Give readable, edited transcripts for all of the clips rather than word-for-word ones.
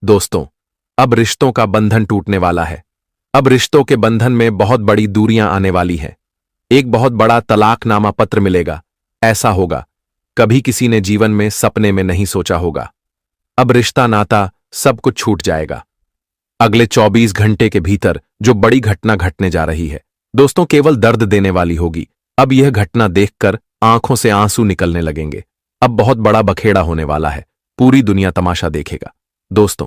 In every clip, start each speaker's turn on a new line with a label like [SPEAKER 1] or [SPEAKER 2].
[SPEAKER 1] दोस्तों, अब रिश्तों का बंधन टूटने वाला है। अब रिश्तों के बंधन में बहुत बड़ी दूरियां आने वाली हैं। एक बहुत बड़ा तलाकनामा पत्र मिलेगा। ऐसा होगा कभी किसी ने जीवन में सपने में नहीं सोचा होगा। अब रिश्ता नाता सब कुछ छूट जाएगा। अगले 24 घंटे के भीतर जो बड़ी घटना घटने जा रही है, दोस्तों, केवल दर्द देने वाली होगी। अब यह घटना देखकर आंखों से आंसू निकलने लगेंगे। अब बहुत बड़ा बखेड़ा होने वाला है। पूरी दुनिया तमाशा देखेगा। दोस्तों,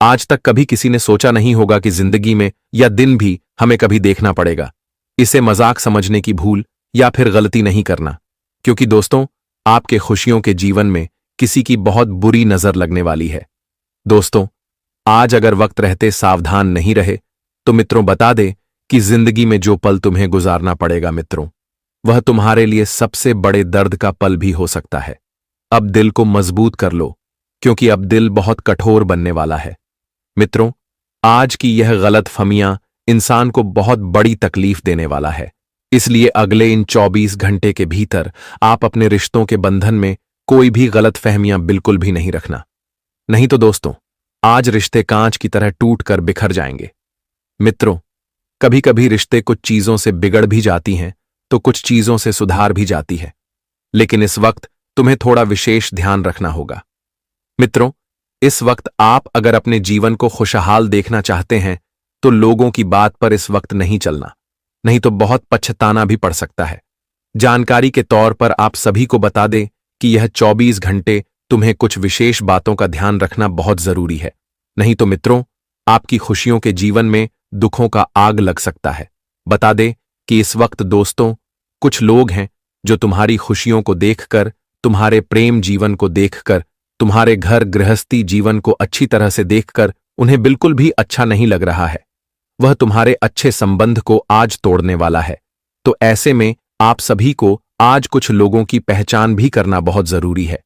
[SPEAKER 1] आज तक कभी किसी ने सोचा नहीं होगा कि जिंदगी में या दिन भी हमें कभी देखना पड़ेगा। इसे मजाक समझने की भूल या फिर गलती नहीं करना, क्योंकि दोस्तों, आपके खुशियों के जीवन में किसी की बहुत बुरी नजर लगने वाली है। दोस्तों, आज अगर वक्त रहते सावधान नहीं रहे तो मित्रों, बता दे कि जिंदगी में जो पल तुम्हें गुजारना पड़ेगा मित्रों, वह तुम्हारे लिए सबसे बड़े दर्द का पल भी हो सकता है। अब दिल को मजबूत कर लो, क्योंकि अब दिल बहुत कठोर बनने वाला है। मित्रों, आज की यह गलतफहमियां इंसान को बहुत बड़ी तकलीफ देने वाला है। इसलिए अगले इन 24 घंटे के भीतर आप अपने रिश्तों के बंधन में कोई भी गलतफहमियां बिल्कुल भी नहीं रखना। नहीं तो दोस्तों, आज रिश्ते कांच की तरह टूट कर बिखर जाएंगे। मित्रों, कभी कभी रिश्ते कुछ चीजों से बिगड़ भी जाती हैं तो कुछ चीजों से सुधार भी जाती है, लेकिन इस वक्त तुम्हें थोड़ा विशेष ध्यान रखना होगा। मित्रों, इस वक्त आप अगर अपने जीवन को खुशहाल देखना चाहते हैं तो लोगों की बात पर इस वक्त नहीं चलना, नहीं तो बहुत पछताना भी पड़ सकता है। जानकारी के तौर पर आप सभी को बता दें कि यह 24 घंटे तुम्हें कुछ विशेष बातों का ध्यान रखना बहुत जरूरी है। नहीं तो मित्रों, आपकी खुशियों के जीवन में दुखों का आग लग सकता है। बता दें कि इस वक्त दोस्तों, कुछ लोग हैं जो तुम्हारी खुशियों को देखकर, तुम्हारे प्रेम जीवन को देखकर, तुम्हारे घर गृहस्थी जीवन को अच्छी तरह से देखकर उन्हें बिल्कुल भी अच्छा नहीं लग रहा है। वह तुम्हारे अच्छे संबंध को आज तोड़ने वाला है। तो ऐसे में आप सभी को आज कुछ लोगों की पहचान भी करना बहुत जरूरी है।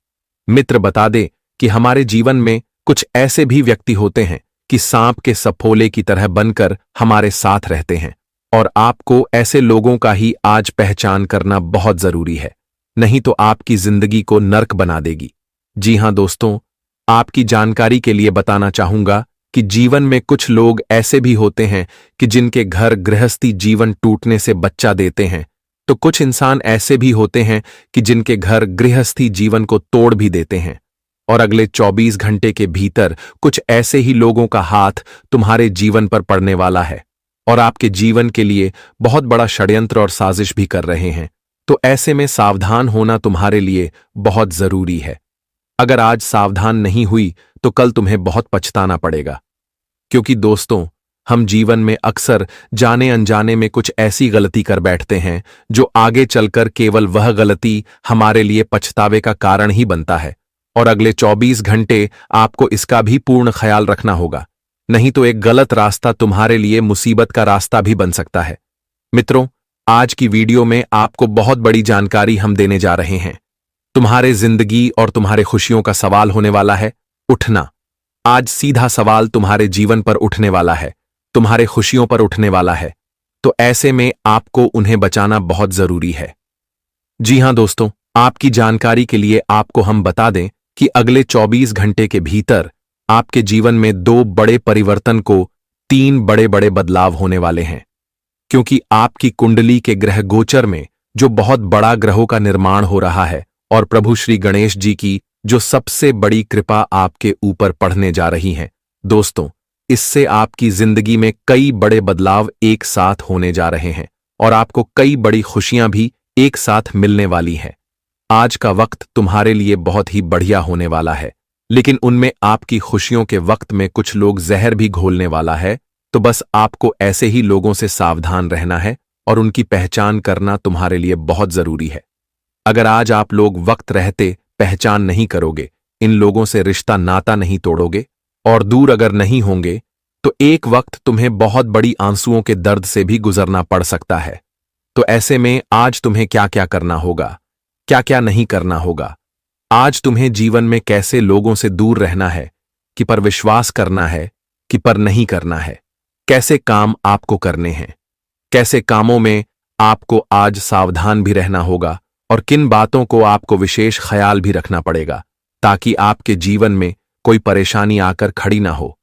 [SPEAKER 1] मित्र, बता दे कि हमारे जीवन में कुछ ऐसे भी व्यक्ति होते हैं कि सांप के सफोले की तरह बनकर हमारे साथ रहते हैं, और आपको ऐसे लोगों का ही आज पहचान करना बहुत जरूरी है, नहीं तो आपकी जिंदगी को नर्क बना देगी। जी हां दोस्तों, आपकी जानकारी के लिए बताना चाहूंगा कि जीवन में कुछ लोग ऐसे भी होते हैं कि जिनके घर गृहस्थी जीवन टूटने से बच्चा देते हैं, तो कुछ इंसान ऐसे भी होते हैं कि जिनके घर गृहस्थी जीवन को तोड़ भी देते हैं। और अगले 24 घंटे के भीतर कुछ ऐसे ही लोगों का हाथ तुम्हारे जीवन पर पड़ने वाला है और आपके जीवन के लिए बहुत बड़ा षड्यंत्र और साजिश भी कर रहे हैं। तो ऐसे में सावधान होना तुम्हारे लिए बहुत जरूरी है। अगर आज सावधान नहीं हुई तो कल तुम्हें बहुत पछताना पड़ेगा, क्योंकि दोस्तों, हम जीवन में अक्सर जाने अनजाने में कुछ ऐसी गलती कर बैठते हैं जो आगे चलकर केवल वह गलती हमारे लिए पछतावे का कारण ही बनता है। और अगले 24 घंटे आपको इसका भी पूर्ण ख्याल रखना होगा, नहीं तो एक गलत रास्ता तुम्हारे लिए मुसीबत का रास्ता भी बन सकता है। मित्रों, आज की वीडियो में आपको बहुत बड़ी जानकारी हम देने जा रहे हैं। तुम्हारे जिंदगी और तुम्हारे खुशियों का सवाल होने वाला है उठना। आज सीधा सवाल तुम्हारे जीवन पर उठने वाला है, तुम्हारे खुशियों पर उठने वाला है। तो ऐसे में आपको उन्हें बचाना बहुत जरूरी है। जी हां दोस्तों, आपकी जानकारी के लिए आपको हम बता दें कि अगले 24 घंटे के भीतर आपके जीवन में 2 बड़े परिवर्तन को 3 बड़े बड़े बदलाव होने वाले हैं, क्योंकि आपकी कुंडली के ग्रह गोचर में जो बहुत बड़ा ग्रहों का निर्माण हो रहा है और प्रभु श्री गणेश जी की जो सबसे बड़ी कृपा आपके ऊपर पड़ने जा रही है। दोस्तों, इससे आपकी जिंदगी में कई बड़े बदलाव एक साथ होने जा रहे हैं और आपको कई बड़ी खुशियां भी एक साथ मिलने वाली हैं। आज का वक्त तुम्हारे लिए बहुत ही बढ़िया होने वाला है, लेकिन उनमें आपकी खुशियों के वक्त में कुछ लोग जहर भी घोलने वाला है। तो बस आपको ऐसे ही लोगों से सावधान रहना है और उनकी पहचान करना तुम्हारे लिए बहुत जरूरी है। अगर आज आप लोग वक्त रहते पहचान नहीं करोगे, इन लोगों से रिश्ता नाता नहीं तोड़ोगे और दूर अगर नहीं होंगे, तो एक वक्त तुम्हें बहुत बड़ी आंसुओं के दर्द से भी गुजरना पड़ सकता है। तो ऐसे में आज तुम्हें क्या क्या करना होगा, क्या क्या नहीं करना होगा, आज तुम्हें जीवन में कैसे लोगों से दूर रहना है, कि पर विश्वास करना है, कि पर नहीं करना है, कैसे काम आपको करने हैं, कैसे कामों में आपको आज सावधान भी रहना होगा और किन बातों को आपको विशेष ख्याल भी रखना पड़ेगा, ताकि आपके जीवन में कोई परेशानी आकर खड़ी ना हो,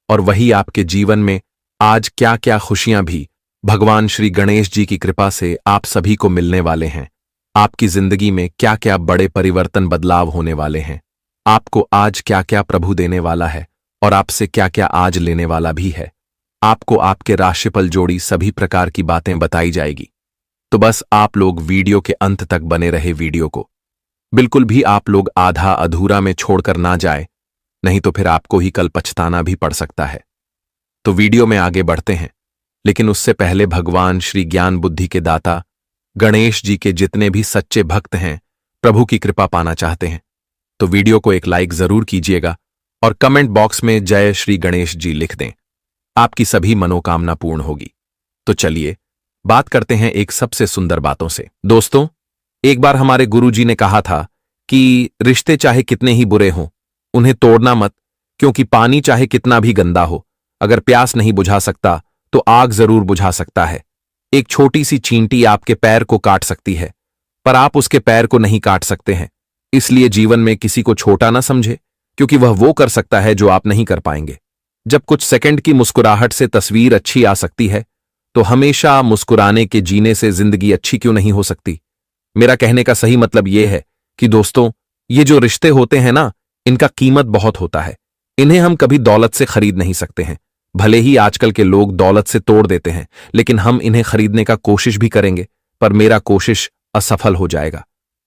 [SPEAKER 1] और वही आपके जीवन में आज क्या क्या खुशियां भी भगवान श्री गणेश जी की कृपा से आप सभी को मिलने वाले हैं। आपकी जिंदगी में क्या क्या बड़े परिवर्तन बदलाव होने वाले हैं, आपको आज क्या क्या प्रभु देने वाला है और आपसे क्या क्या आज लेने वाला भी है। आपको आपके राशिफल जोड़ी सभी प्रकार की बातें बताई जाएगी। तो बस आप लोग वीडियो के अंत तक बने रहे। वीडियो को बिल्कुल भी आप लोग आधा अधूरा में छोड़कर ना जाए, नहीं तो फिर आपको ही कल पछताना भी पड़ सकता है। तो वीडियो में आगे बढ़ते हैं, लेकिन उससे पहले भगवान श्री ज्ञान बुद्धि के दाता गणेश जी के जितने भी सच्चे भक्त हैं, प्रभु की कृपा पाना चाहते हैं, तो वीडियो को एक लाइक जरूर कीजिएगा और कमेंट बॉक्स में जय श्री गणेश जी लिख दें। आपकी सभी मनोकामना पूर्ण होगी। तो चलिए बात करते हैं एक सबसे सुंदर बातों से। दोस्तों, एक बार हमारे गुरुजी ने कहा था कि रिश्ते चाहे कितने ही बुरे हों, उन्हें तोड़ना मत, क्योंकि पानी चाहे कितना भी गंदा हो, अगर प्यास नहीं बुझा सकता तो आग जरूर बुझा सकता है। एक छोटी सी चींटी आपके पैर को काट सकती है, पर आप उसके पैर को नहीं काट सकते हैं। इसलिए जीवन में किसी को छोटा ना समझे, क्योंकि वह वो कर सकता है जो आप नहीं कर पाएंगे। जब कुछ सेकंड की मुस्कुराहट से तस्वीर अच्छी आ सकती है, तो हमेशा मुस्कुराने के जीने से जिंदगी अच्छी क्यों नहीं हो सकती। मेरा कहने का सही मतलब यह है कि दोस्तों, ये जो रिश्ते होते हैं ना, इनका कीमत बहुत होता है। इन्हें हम कभी दौलत से खरीद नहीं सकते हैं। भले ही आजकल के लोग दौलत से तोड़ देते हैं, लेकिन हम इन्हें खरीदने का कोशिश भी करेंगे, पर मेरा कोशिश असफल हो जाएगा।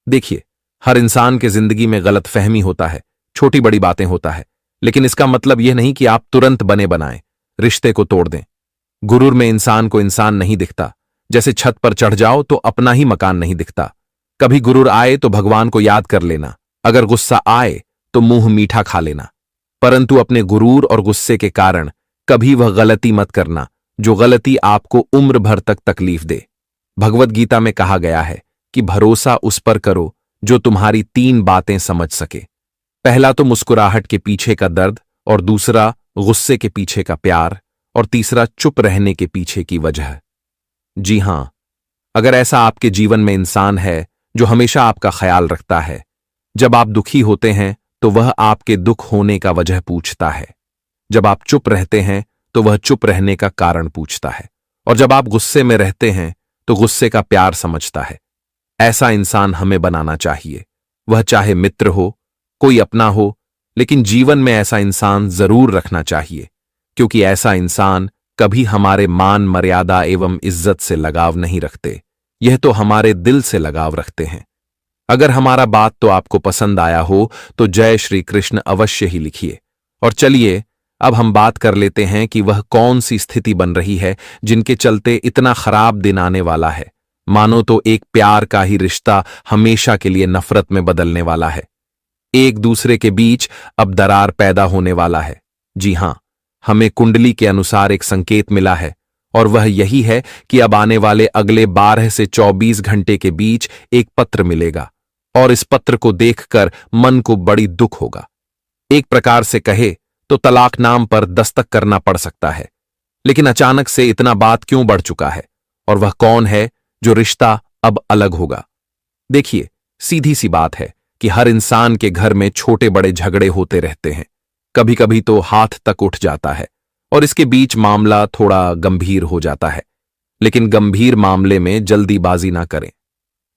[SPEAKER 1] देखिए, हर इंसान के जिंदगी में गलत फहमी होता है, छोटी बड़ी बातें होता है, लेकिन इसका मतलब यह नहीं कि आप तुरंत बने बनाएं, रिश्ते को तोड़ दें। गुरूर में इंसान को इंसान नहीं दिखता। जैसे छत पर चढ़ जाओ तो अपना ही मकान नहीं दिखता। कभी गुरूर आए तो भगवान को याद कर लेना, अगर गुस्सा आए तो मुंह मीठा खा लेना, परंतु अपने गुरूर और गुस्से के कारण कभी वह गलती मत करना जो गलती आपको उम्र भर तक तकलीफ दे। भगवत गीता में कहा गया है कि भरोसा उस पर करो जो तुम्हारी 3 बातें समझ सके। पहला तो मुस्कुराहट के पीछे का दर्द, और दूसरा गुस्से के पीछे का प्यार, और तीसरा चुप रहने के पीछे की वजह। जी हां, अगर ऐसा आपके जीवन में इंसान है जो हमेशा आपका ख्याल रखता है, जब आप दुखी होते हैं तो वह आपके दुख होने का वजह पूछता है, जब आप चुप रहते हैं तो वह चुप रहने का कारण पूछता है, और जब आप गुस्से में रहते हैं तो गुस्से का प्यार समझता है। ऐसा इंसान हमें बनाना चाहिए, वह चाहे मित्र हो, कोई अपना हो, लेकिन जीवन में ऐसा इंसान जरूर रखना चाहिए, क्योंकि ऐसा इंसान कभी हमारे मान मर्यादा एवं इज्जत से लगाव नहीं रखते, यह तो हमारे दिल से लगाव रखते हैं। अगर हमारा बात तो आपको पसंद आया हो तो जय श्री कृष्ण अवश्य ही लिखिए। और चलिए अब हम बात कर लेते हैं कि वह कौन सी स्थिति बन रही है जिनके चलते इतना खराब दिन आने वाला है। मानो तो एक प्यार का ही रिश्ता हमेशा के लिए नफरत में बदलने वाला है। एक दूसरे के बीच अब दरार पैदा होने वाला है। जी हां, हमें कुंडली के अनुसार एक संकेत मिला है, और वह यही है कि अब आने वाले अगले 12 से 24 घंटे के बीच एक पत्र मिलेगा, और इस पत्र को देखकर मन को बड़ी दुख होगा। एक प्रकार से कहे तो तलाक नाम पर दस्तक करना पड़ सकता है। लेकिन अचानक से इतना बात क्यों बढ़ चुका है, और वह कौन है जो रिश्ता अब अलग होगा? देखिए, सीधी सी बात है कि हर इंसान के घर में छोटे बड़े झगड़े होते रहते हैं, कभी कभी तो हाथ तक उठ जाता है, और इसके बीच मामला थोड़ा गंभीर हो जाता है। लेकिन गंभीर मामले में जल्दीबाजी ना करें।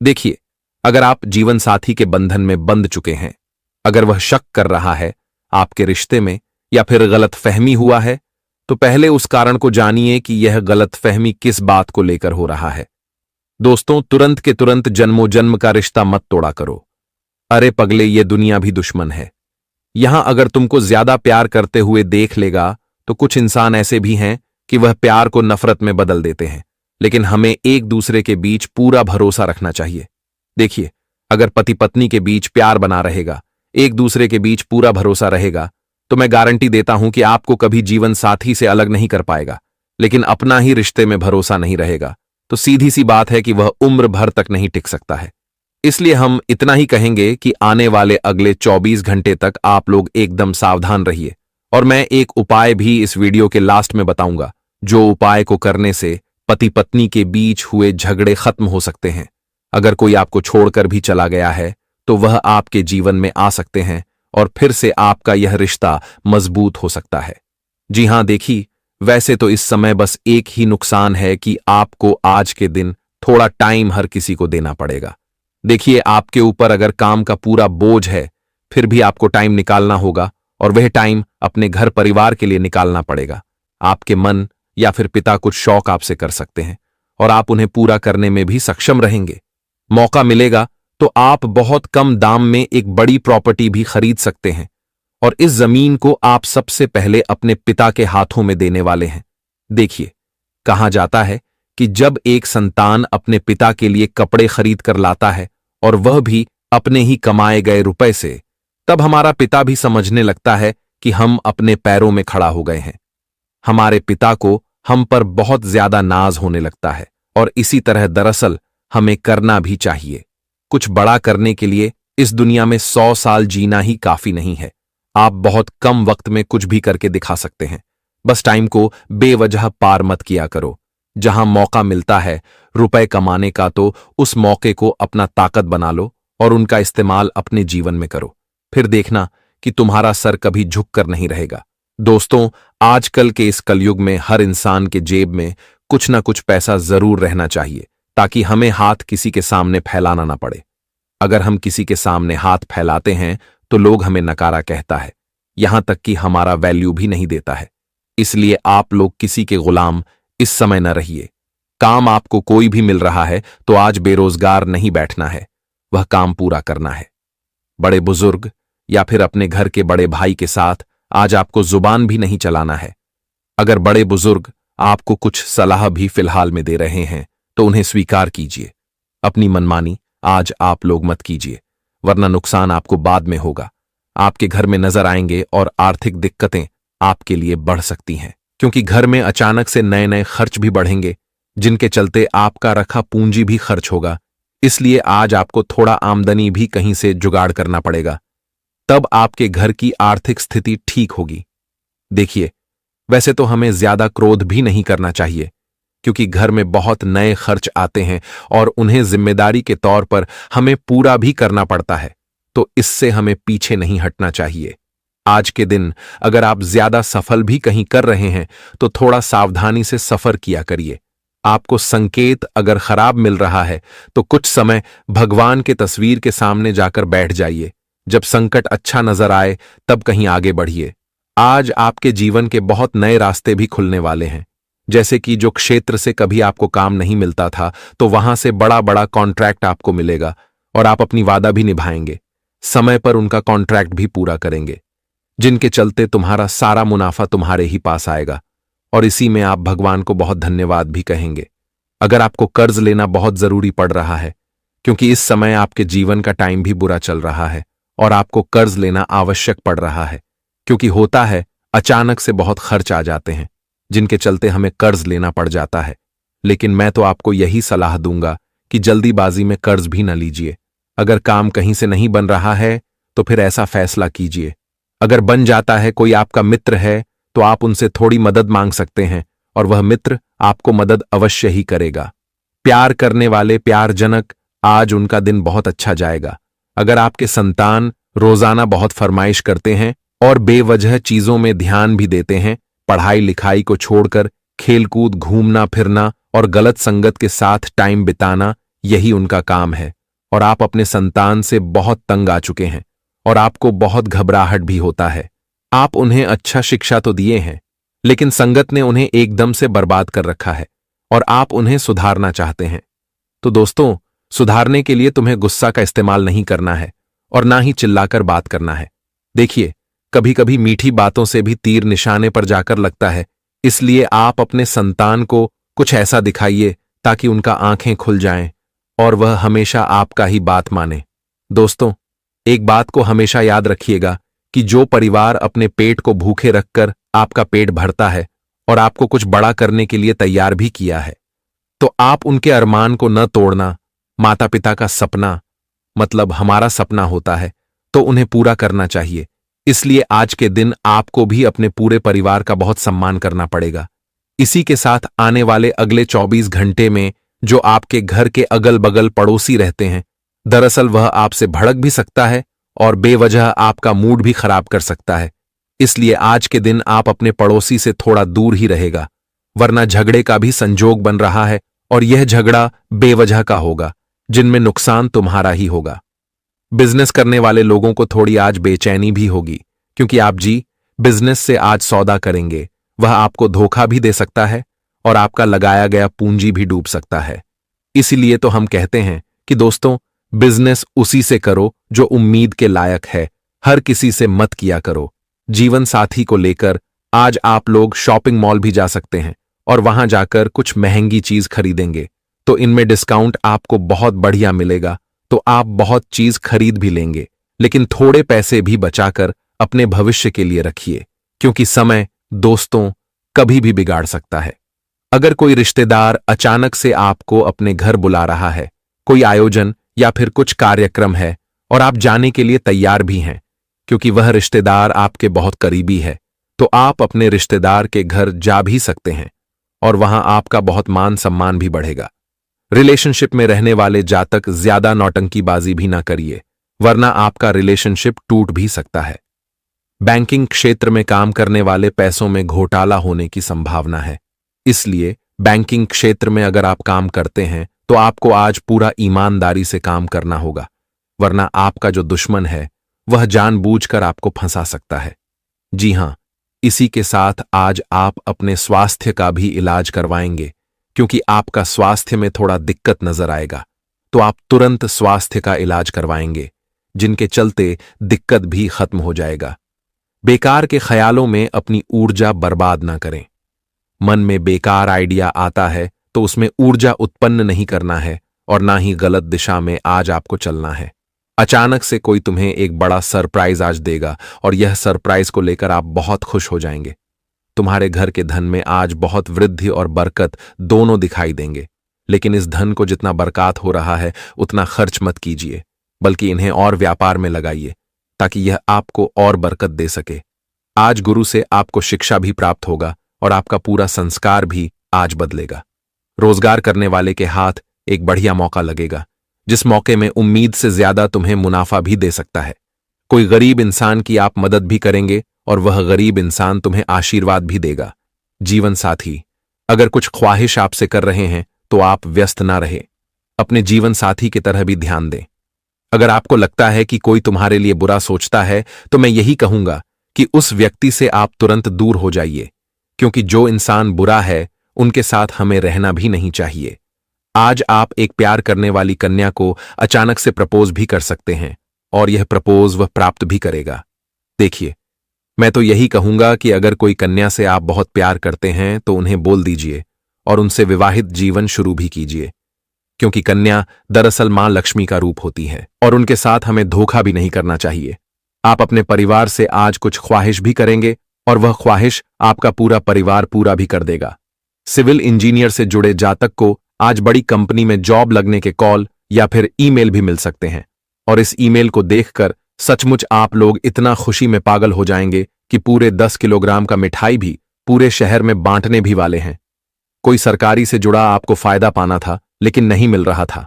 [SPEAKER 1] देखिए, अगर आप जीवन साथी के बंधन में बंध चुके हैं, अगर वह शक कर रहा है आपके रिश्ते में, या फिर गलत फहमी हुआ है, तो पहले उस कारण को जानिए कि यह गलत फहमी किस बात को लेकर हो रहा है। दोस्तों, तुरंत के तुरंत जन्मों जन्म का रिश्ता मत तोड़ा करो। अरे पगले, ये दुनिया भी दुश्मन है। यहां अगर तुमको ज्यादा प्यार करते हुए देख लेगा तो कुछ इंसान ऐसे भी हैं कि वह प्यार को नफरत में बदल देते हैं। लेकिन हमें एक दूसरे के बीच पूरा भरोसा रखना चाहिए। देखिए, अगर पति पत्नी के बीच प्यार बना रहेगा, एक दूसरे के बीच पूरा भरोसा रहेगा, तो मैं गारंटी देता हूं कि आपको कभी जीवन साथी से अलग नहीं कर पाएगा। लेकिन अपना ही रिश्ते में भरोसा नहीं रहेगा तो सीधी सी बात है कि वह उम्र भर तक नहीं टिक सकता है। इसलिए हम इतना ही कहेंगे कि आने वाले अगले 24 घंटे तक आप लोग एकदम सावधान रहिए, और मैं एक उपाय भी इस वीडियो के लास्ट में बताऊंगा, जो उपाय को करने से पति पत्नी के बीच हुए झगड़े खत्म हो सकते हैं। अगर कोई आपको छोड़कर भी चला गया है तो वह आपके जीवन में आ सकते हैं और फिर से आपका यह रिश्ता मजबूत हो सकता है। जी हां, देखिए, वैसे तो इस समय बस एक ही नुकसान है कि आपको आज के दिन थोड़ा टाइम हर किसी को देना पड़ेगा। देखिए, आपके ऊपर अगर काम का पूरा बोझ है, फिर भी आपको टाइम निकालना होगा, और वह टाइम अपने घर परिवार के लिए निकालना पड़ेगा। आपके मन या फिर पिता कुछ शौक आपसे कर सकते हैं और आप उन्हें पूरा करने में भी सक्षम रहेंगे। मौका मिलेगा तो आप बहुत कम दाम में एक बड़ी प्रॉपर्टी भी खरीद सकते हैं, और इस जमीन को आप सबसे पहले अपने पिता के हाथों में देने वाले हैं। देखिए, कहा जाता है कि जब एक संतान अपने पिता के लिए कपड़े खरीद कर लाता है, और वह भी अपने ही कमाए गए रुपए से, तब हमारा पिता भी समझने लगता है कि हम अपने पैरों में खड़ा हो गए हैं। हमारे पिता को हम पर बहुत ज्यादा नाज होने लगता है, और इसी तरह दरअसल हमें करना भी चाहिए। कुछ बड़ा करने के लिए इस दुनिया में 100 साल जीना ही काफी नहीं है। आप बहुत कम वक्त में कुछ भी करके दिखा सकते हैं। बस टाइम को बेवजह पार मत किया करो। जहां मौका मिलता है रुपए कमाने का, तो उस मौके को अपना ताकत बना लो और उनका इस्तेमाल अपने जीवन में करो। फिर देखना कि तुम्हारा सर कभी झुक कर नहीं रहेगा। दोस्तों, आजकल के इस कलयुग में हर इंसान के जेब में कुछ ना कुछ पैसा जरूर रहना चाहिए, ताकि हमें हाथ किसी के सामने फैलाना ना पड़े। अगर हम किसी के सामने हाथ फैलाते हैं तो लोग हमें नकारा कहता है, यहां तक कि हमारा वैल्यू भी नहीं देता है। इसलिए आप लोग किसी के गुलाम इस समय न रहिए। काम आपको कोई भी मिल रहा है तो आज बेरोजगार नहीं बैठना है, वह काम पूरा करना है। बड़े बुजुर्ग या फिर अपने घर के बड़े भाई के साथ आज आपको जुबान भी नहीं चलाना है। अगर बड़े बुजुर्ग आपको कुछ सलाह भी फिलहाल में दे रहे हैं तो उन्हें स्वीकार कीजिए। अपनी मनमानी आज आप लोग मत कीजिए, वरना नुकसान आपको बाद में होगा। आपके घर में नजर आएंगे और आर्थिक दिक्कतें आपके लिए बढ़ सकती हैं, क्योंकि घर में अचानक से नए नए खर्च भी बढ़ेंगे, जिनके चलते आपका रखा पूंजी भी खर्च होगा। इसलिए आज आपको थोड़ा आमदनी भी कहीं से जुगाड़ करना पड़ेगा, तब आपके घर की आर्थिक स्थिति ठीक होगी। देखिए, वैसे तो हमें ज्यादा क्रोध भी नहीं करना चाहिए, क्योंकि घर में बहुत नए खर्च आते हैं और उन्हें जिम्मेदारी के तौर पर हमें पूरा भी करना पड़ता है, तो इससे हमें पीछे नहीं हटना चाहिए। आज के दिन अगर आप ज्यादा सफल भी कहीं कर रहे हैं तो थोड़ा सावधानी से सफर किया करिए। आपको संकेत अगर खराब मिल रहा है तो कुछ समय भगवान के तस्वीर के सामने जाकर बैठ जाइए। जब संकट अच्छा नजर आए तब कहीं आगे बढ़िए। आज आपके जीवन के बहुत नए रास्ते भी खुलने वाले हैं, जैसे कि जो क्षेत्र से कभी आपको काम नहीं मिलता था तो वहां से बड़ा बड़ा कॉन्ट्रैक्ट आपको मिलेगा, और आप अपनी वादा भी निभाएंगे, समय पर उनका कॉन्ट्रैक्ट भी पूरा करेंगे, जिनके चलते तुम्हारा सारा मुनाफा तुम्हारे ही पास आएगा, और इसी में आप भगवान को बहुत धन्यवाद भी कहेंगे। अगर आपको कर्ज लेना बहुत जरूरी पड़ रहा है, क्योंकि इस समय आपके जीवन का टाइम भी बुरा चल रहा है और आपको कर्ज लेना आवश्यक पड़ रहा है, क्योंकि होता है अचानक से बहुत खर्च आ जाते हैं, जिनके चलते हमें कर्ज लेना पड़ जाता है। लेकिन मैं तो आपको यही सलाह दूंगा कि जल्दीबाजी में कर्ज भी न लीजिए। अगर काम कहीं से नहीं बन रहा है तो फिर ऐसा फैसला कीजिए। अगर बन जाता है, कोई आपका मित्र है, तो आप उनसे थोड़ी मदद मांग सकते हैं और वह मित्र आपको मदद अवश्य ही करेगा। प्यार करने वाले प्यारजनक, आज उनका दिन बहुत अच्छा जाएगा। अगर आपके संतान रोजाना बहुत फरमाइश करते हैं और बेवजह चीजों में ध्यान भी देते हैं, पढ़ाई लिखाई को छोड़कर खेलकूद, घूमना फिरना और गलत संगत के साथ टाइम बिताना, यही उनका काम है, और आप अपने संतान से बहुत तंग आ चुके हैं और आपको बहुत घबराहट भी होता है। आप उन्हें अच्छा शिक्षा तो दिए हैं, लेकिन संगत ने उन्हें एकदम से बर्बाद कर रखा है और आप उन्हें सुधारना चाहते हैं। तो दोस्तों, सुधारने के लिए तुम्हें गुस्सा का इस्तेमाल नहीं करना है और ना ही चिल्लाकर बात करना है। देखिए, कभी कभी मीठी बातों से भी तीर निशाने पर जाकर लगता है, इसलिए आप अपने संतान को कुछ ऐसा दिखाइए ताकि उनका आंखें खुल जाएं और वह हमेशा आपका ही बात माने। दोस्तों, एक बात को हमेशा याद रखिएगा कि जो परिवार अपने पेट को भूखे रखकर आपका पेट भरता है और आपको कुछ बड़ा करने के लिए तैयार भी किया है, तो आप उनके अरमान को न तोड़ना। माता पिता का सपना मतलब हमारा सपना होता है, तो उन्हें पूरा करना चाहिए। इसलिए आज के दिन आपको भी अपने पूरे परिवार का बहुत सम्मान करना पड़ेगा। इसी के साथ आने वाले अगले 24 घंटे में जो आपके घर के अगल बगल पड़ोसी रहते हैं, दरअसल वह आपसे भड़क भी सकता है और बेवजह आपका मूड भी खराब कर सकता है। इसलिए आज के दिन आप अपने पड़ोसी से थोड़ा दूर ही रहेगा, वरना झगड़े का भी संजोग बन रहा है और यह झगड़ा बेवजह का होगा, जिनमें नुकसान तुम्हारा ही होगा। बिजनेस करने वाले लोगों को थोड़ी आज बेचैनी भी होगी, क्योंकि आप बिजनेस से आज सौदा करेंगे, वह आपको धोखा भी दे सकता है और आपका लगाया गया पूंजी भी डूब सकता है। इसीलिए तो हम कहते हैं कि दोस्तों, बिजनेस उसी से करो जो उम्मीद के लायक है, हर किसी से मत किया करो। जीवन साथी को लेकर आज आप लोग शॉपिंग मॉल भी जा सकते हैं और वहां जाकर कुछ महंगी चीज खरीदेंगे तो इनमें डिस्काउंट आपको बहुत बढ़िया मिलेगा, तो आप बहुत चीज खरीद भी लेंगे, लेकिन थोड़े पैसे भी बचाकर अपने भविष्य के लिए रखिए, क्योंकि समय दोस्तों कभी भी बिगाड़ सकता है। अगर कोई रिश्तेदार अचानक से आपको अपने घर बुला रहा है, कोई आयोजन या फिर कुछ कार्यक्रम है और आप जाने के लिए तैयार भी हैं, क्योंकि वह रिश्तेदार आपके बहुत करीबी है, तो आप अपने रिश्तेदार के घर जा भी सकते हैं और वहां आपका बहुत मान सम्मान भी बढ़ेगा। रिलेशनशिप में रहने वाले जातक ज्यादा नौटंकीबाजी भी ना करिए, वरना आपका रिलेशनशिप टूट भी सकता है। बैंकिंग क्षेत्र में काम करने वाले पैसों में घोटाला होने की संभावना है, इसलिए बैंकिंग क्षेत्र में अगर आप काम करते हैं तो आपको आज पूरा ईमानदारी से काम करना होगा, वरना आपका जो दुश्मन है वह जानबूझकर आपको फंसा सकता है। जी हां, इसी के साथ आज आप अपने स्वास्थ्य का भी इलाज करवाएंगे, क्योंकि आपका स्वास्थ्य में थोड़ा दिक्कत नजर आएगा, तो आप तुरंत स्वास्थ्य का इलाज करवाएंगे, जिनके चलते दिक्कत भी खत्म हो जाएगा। बेकार के ख्यालों में अपनी ऊर्जा बर्बाद ना करें। मन में बेकार आइडिया आता है तो उसमें ऊर्जा उत्पन्न नहीं करना है और ना ही गलत दिशा में आज आपको चलना है। अचानक से कोई तुम्हें एक बड़ा सरप्राइज आज देगा और यह सरप्राइज को लेकर आप बहुत खुश हो जाएंगे। तुम्हारे घर के धन में आज बहुत वृद्धि और बरकत दोनों दिखाई देंगे, लेकिन इस धन को जितना बरकत हो रहा है उतना खर्च मत कीजिए, बल्कि इन्हें और व्यापार में लगाइए ताकि यह आपको और बरकत दे सके। आज गुरु से आपको शिक्षा भी प्राप्त होगा और आपका पूरा संस्कार भी आज बदलेगा। रोजगार करने वाले के हाथ एक बढ़िया मौका लगेगा, जिस मौके में उम्मीद से ज्यादा तुम्हें मुनाफा भी दे सकता है। कोई गरीब इंसान की आप मदद भी करेंगे और वह गरीब इंसान तुम्हें आशीर्वाद भी देगा। जीवन साथी अगर कुछ ख्वाहिश आपसे कर रहे हैं तो आप व्यस्त ना रहे, अपने जीवन साथी की तरह भी ध्यान दें। अगर आपको लगता है कि कोई तुम्हारे लिए बुरा सोचता है तो मैं यही कहूंगा कि उस व्यक्ति से आप तुरंत दूर हो जाइए, क्योंकि जो इंसान बुरा है उनके साथ हमें रहना भी नहीं चाहिए। आज आप एक प्यार करने वाली कन्या को अचानक से प्रपोज भी कर सकते हैं और यह प्रपोज वह प्राप्त भी करेगा। देखिए, मैं तो यही कहूंगा कि अगर कोई कन्या से आप बहुत प्यार करते हैं तो उन्हें बोल दीजिए और उनसे विवाहित जीवन शुरू भी कीजिए, क्योंकि कन्या दरअसल मां लक्ष्मी का रूप होती है और उनके साथ हमें धोखा भी नहीं करना चाहिए। आप अपने परिवार से आज कुछ ख्वाहिश भी करेंगे और वह ख्वाहिश आपका पूरा परिवार पूरा भी कर देगा। सिविल इंजीनियर से जुड़े जातक को आज बड़ी कंपनी में जॉब लगने के कॉल या फिर ईमेल भी मिल सकते हैं, और इस ईमेल को देखकर सचमुच आप लोग इतना खुशी में पागल हो जाएंगे कि पूरे 10 किलोग्राम का मिठाई भी पूरे शहर में बांटने भी वाले हैं। कोई सरकारी से जुड़ा आपको फायदा पाना था लेकिन नहीं मिल रहा था,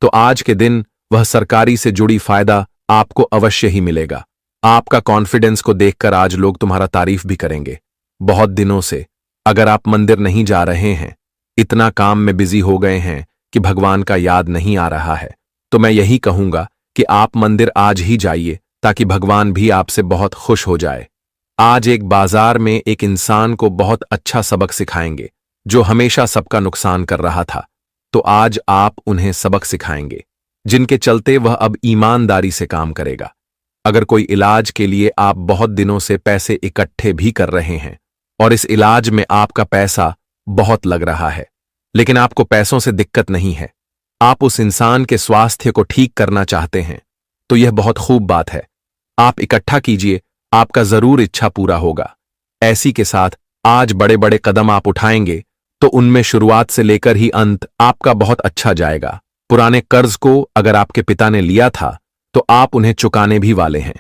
[SPEAKER 1] तो आज के दिन वह सरकारी से जुड़ी फायदा आपको अवश्य ही मिलेगा। आपका कॉन्फिडेंस को देखकर आज लोग तुम्हारा तारीफ भी करेंगे। बहुत दिनों से अगर आप मंदिर नहीं जा रहे हैं, इतना काम में बिजी हो गए हैं कि भगवान का याद नहीं आ रहा है, तो मैं यही कहूंगा कि आप मंदिर आज ही जाइए ताकि भगवान भी आपसे बहुत खुश हो जाए। आज एक बाजार में एक इंसान को बहुत अच्छा सबक सिखाएंगे जो हमेशा सबका नुकसान कर रहा था, तो आज आप उन्हें सबक सिखाएंगे जिनके चलते वह अब ईमानदारी से काम करेगा। अगर कोई इलाज के लिए आप बहुत दिनों से पैसे इकट्ठे भी कर रहे हैं और इस इलाज में आपका पैसा बहुत लग रहा है, लेकिन आपको पैसों से दिक्कत नहीं है, आप उस इंसान के स्वास्थ्य को ठीक करना चाहते हैं, तो यह बहुत खूब बात है। आप इकट्ठा कीजिए, आपका जरूर इच्छा पूरा होगा। ऐसी के साथ आज बड़े बड़े कदम आप उठाएंगे तो उनमें शुरुआत से लेकर ही अंत आपका बहुत अच्छा जाएगा। पुराने कर्ज को अगर आपके पिता ने लिया था तो आप उन्हें चुकाने भी वाले हैं।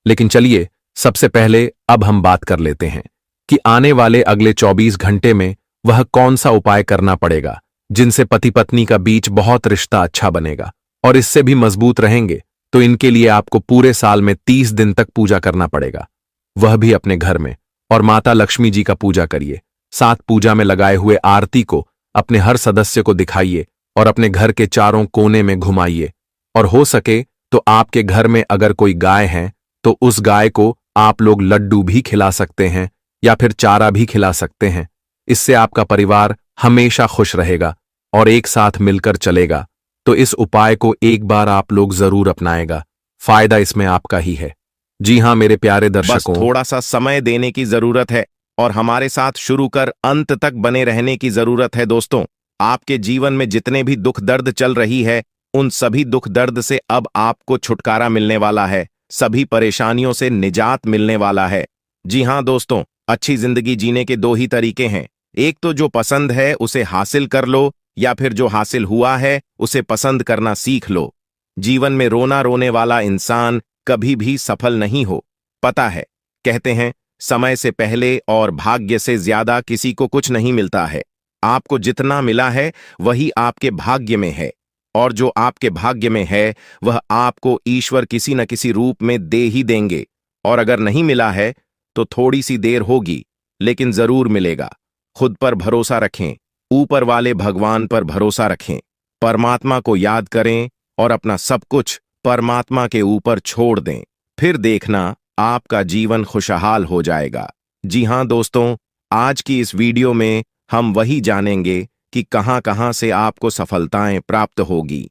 [SPEAKER 1] लेकिन चलिए, सबसे पहले अब हम बात कर लेते हैं कि आने वाले अगले 24 घंटे में वह कौन सा उपाय करना पड़ेगा जिनसे पति पत्नी का बीच बहुत रिश्ता अच्छा बनेगा और इससे भी मजबूत रहेंगे, तो इनके लिए आपको पूरे साल में 30 दिन तक पूजा करना पड़ेगा, वह भी अपने घर में। और माता लक्ष्मी जी का पूजा करिए। साथ पूजा में लगाए हुए आरती को अपने हर सदस्य को दिखाइए और अपने घर के चारों कोने में घुमाइए। और हो सके तो आपके घर में अगर कोई गाय है तो उस गाय को आप लोग लड्डू भी खिला सकते हैं या फिर चारा भी खिला सकते हैं। इससे आपका परिवार हमेशा खुश रहेगा और एक साथ मिलकर चलेगा। तो इस उपाय को एक बार आप लोग जरूर अपनाएगा, फायदा इसमें आपका ही है। जी हां मेरे प्यारे
[SPEAKER 2] बस
[SPEAKER 1] दर्शकों,
[SPEAKER 2] थोड़ा सा समय देने की जरूरत है और हमारे साथ शुरू कर अंत तक बने रहने की जरूरत है। दोस्तों, आपके जीवन में जितने भी दुख दर्द चल रही है, उन सभी दुख दर्द से अब आपको छुटकारा मिलने वाला है, सभी परेशानियों से निजात मिलने वाला है। जी हां दोस्तों, अच्छी जिंदगी जीने के दो ही तरीके हैं। एक तो जो पसंद है उसे हासिल कर लो, या फिर जो हासिल हुआ है उसे पसंद करना सीख लो। जीवन में रोना रोने वाला इंसान कभी भी सफल नहीं हो। पता है, कहते हैं समय से पहले और भाग्य से ज्यादा किसी को कुछ नहीं मिलता है। आपको जितना मिला है वही आपके भाग्य में है, और जो आपके भाग्य में है वह आपको ईश्वर किसी न किसी रूप में दे ही देंगे। और अगर नहीं मिला है तो थोड़ी सी देर होगी, लेकिन जरूर मिलेगा। खुद पर भरोसा रखें, ऊपर वाले भगवान पर भरोसा रखें, परमात्मा को याद करें और अपना सब कुछ परमात्मा के ऊपर छोड़ दें। फिर देखना आपका जीवन खुशहाल हो जाएगा। जी हां दोस्तों, आज की इस वीडियो में हम वही जानेंगे कि कहां कहां से आपको सफलताएं प्राप्त होगी,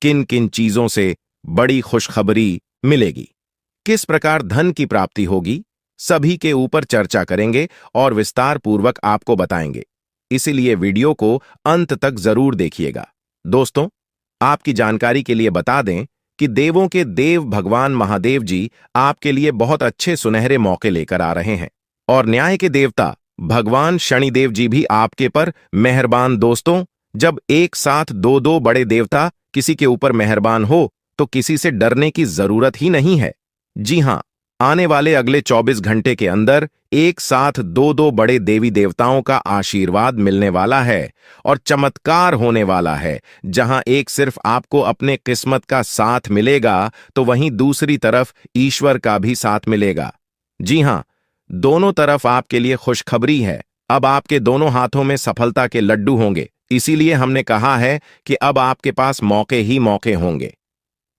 [SPEAKER 2] किन किन चीजों से बड़ी खुशखबरी मिलेगी, किस प्रकार धन की प्राप्ति होगी, सभी के ऊपर चर्चा करेंगे और विस्तार पूर्वक आपको बताएंगे। इसीलिए वीडियो को अंत तक जरूर देखिएगा। दोस्तों, आपकी जानकारी के लिए बता दें कि देवों के देव भगवान महादेव जी आपके लिए बहुत अच्छे सुनहरे मौके लेकर आ रहे हैं, और न्याय के देवता भगवान शनिदेव जी भी आपके पर मेहरबान। दोस्तों, जब एक साथ दो दो बड़े देवता किसी के ऊपर मेहरबान हो तो किसी से डरने की जरूरत ही नहीं है। जी हां, आने वाले अगले 24 घंटे के अंदर एक साथ दो दो बड़े देवी देवताओं का आशीर्वाद मिलने वाला है और चमत्कार होने वाला है। जहां एक सिर्फ आपको अपने किस्मत का साथ मिलेगा तो वहीं दूसरी तरफ ईश्वर का भी साथ मिलेगा। जी हां, दोनों तरफ आपके लिए खुशखबरी है। अब आपके दोनों हाथों में सफलता के लड्डू होंगे। इसीलिए हमने कहा है कि अब आपके पास मौके ही मौके होंगे।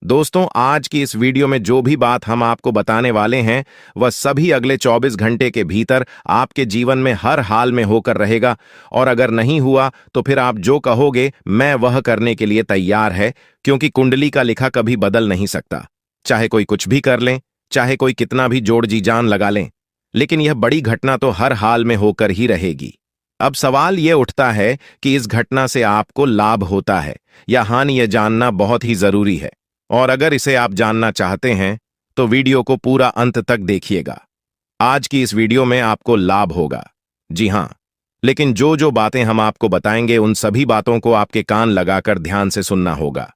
[SPEAKER 2] दोस्तों, आज की इस वीडियो में जो भी बात हम आपको बताने वाले हैं वह सभी अगले 24 घंटे के भीतर आपके जीवन में हर हाल में होकर रहेगा, और अगर नहीं हुआ तो फिर आप जो कहोगे मैं वह करने के लिए तैयार है, क्योंकि कुंडली का लिखा कभी बदल नहीं सकता। चाहे कोई कुछ भी कर लें, चाहे कोई कितना भी जोड़ जी जान लगा लें, लेकिन यह बड़ी घटना तो हर हाल में होकर ही रहेगी। अब सवाल यह उठता है कि इस घटना से आपको लाभ होता है या हानि, यह जानना बहुत ही जरूरी है। और अगर इसे आप जानना चाहते हैं तो वीडियो को पूरा अंत तक देखिएगा। आज की इस वीडियो में आपको लाभ होगा। जी हां, लेकिन जो जो बातें हम आपको बताएंगे उन सभी बातों को आपके कान लगाकर ध्यान से सुनना होगा,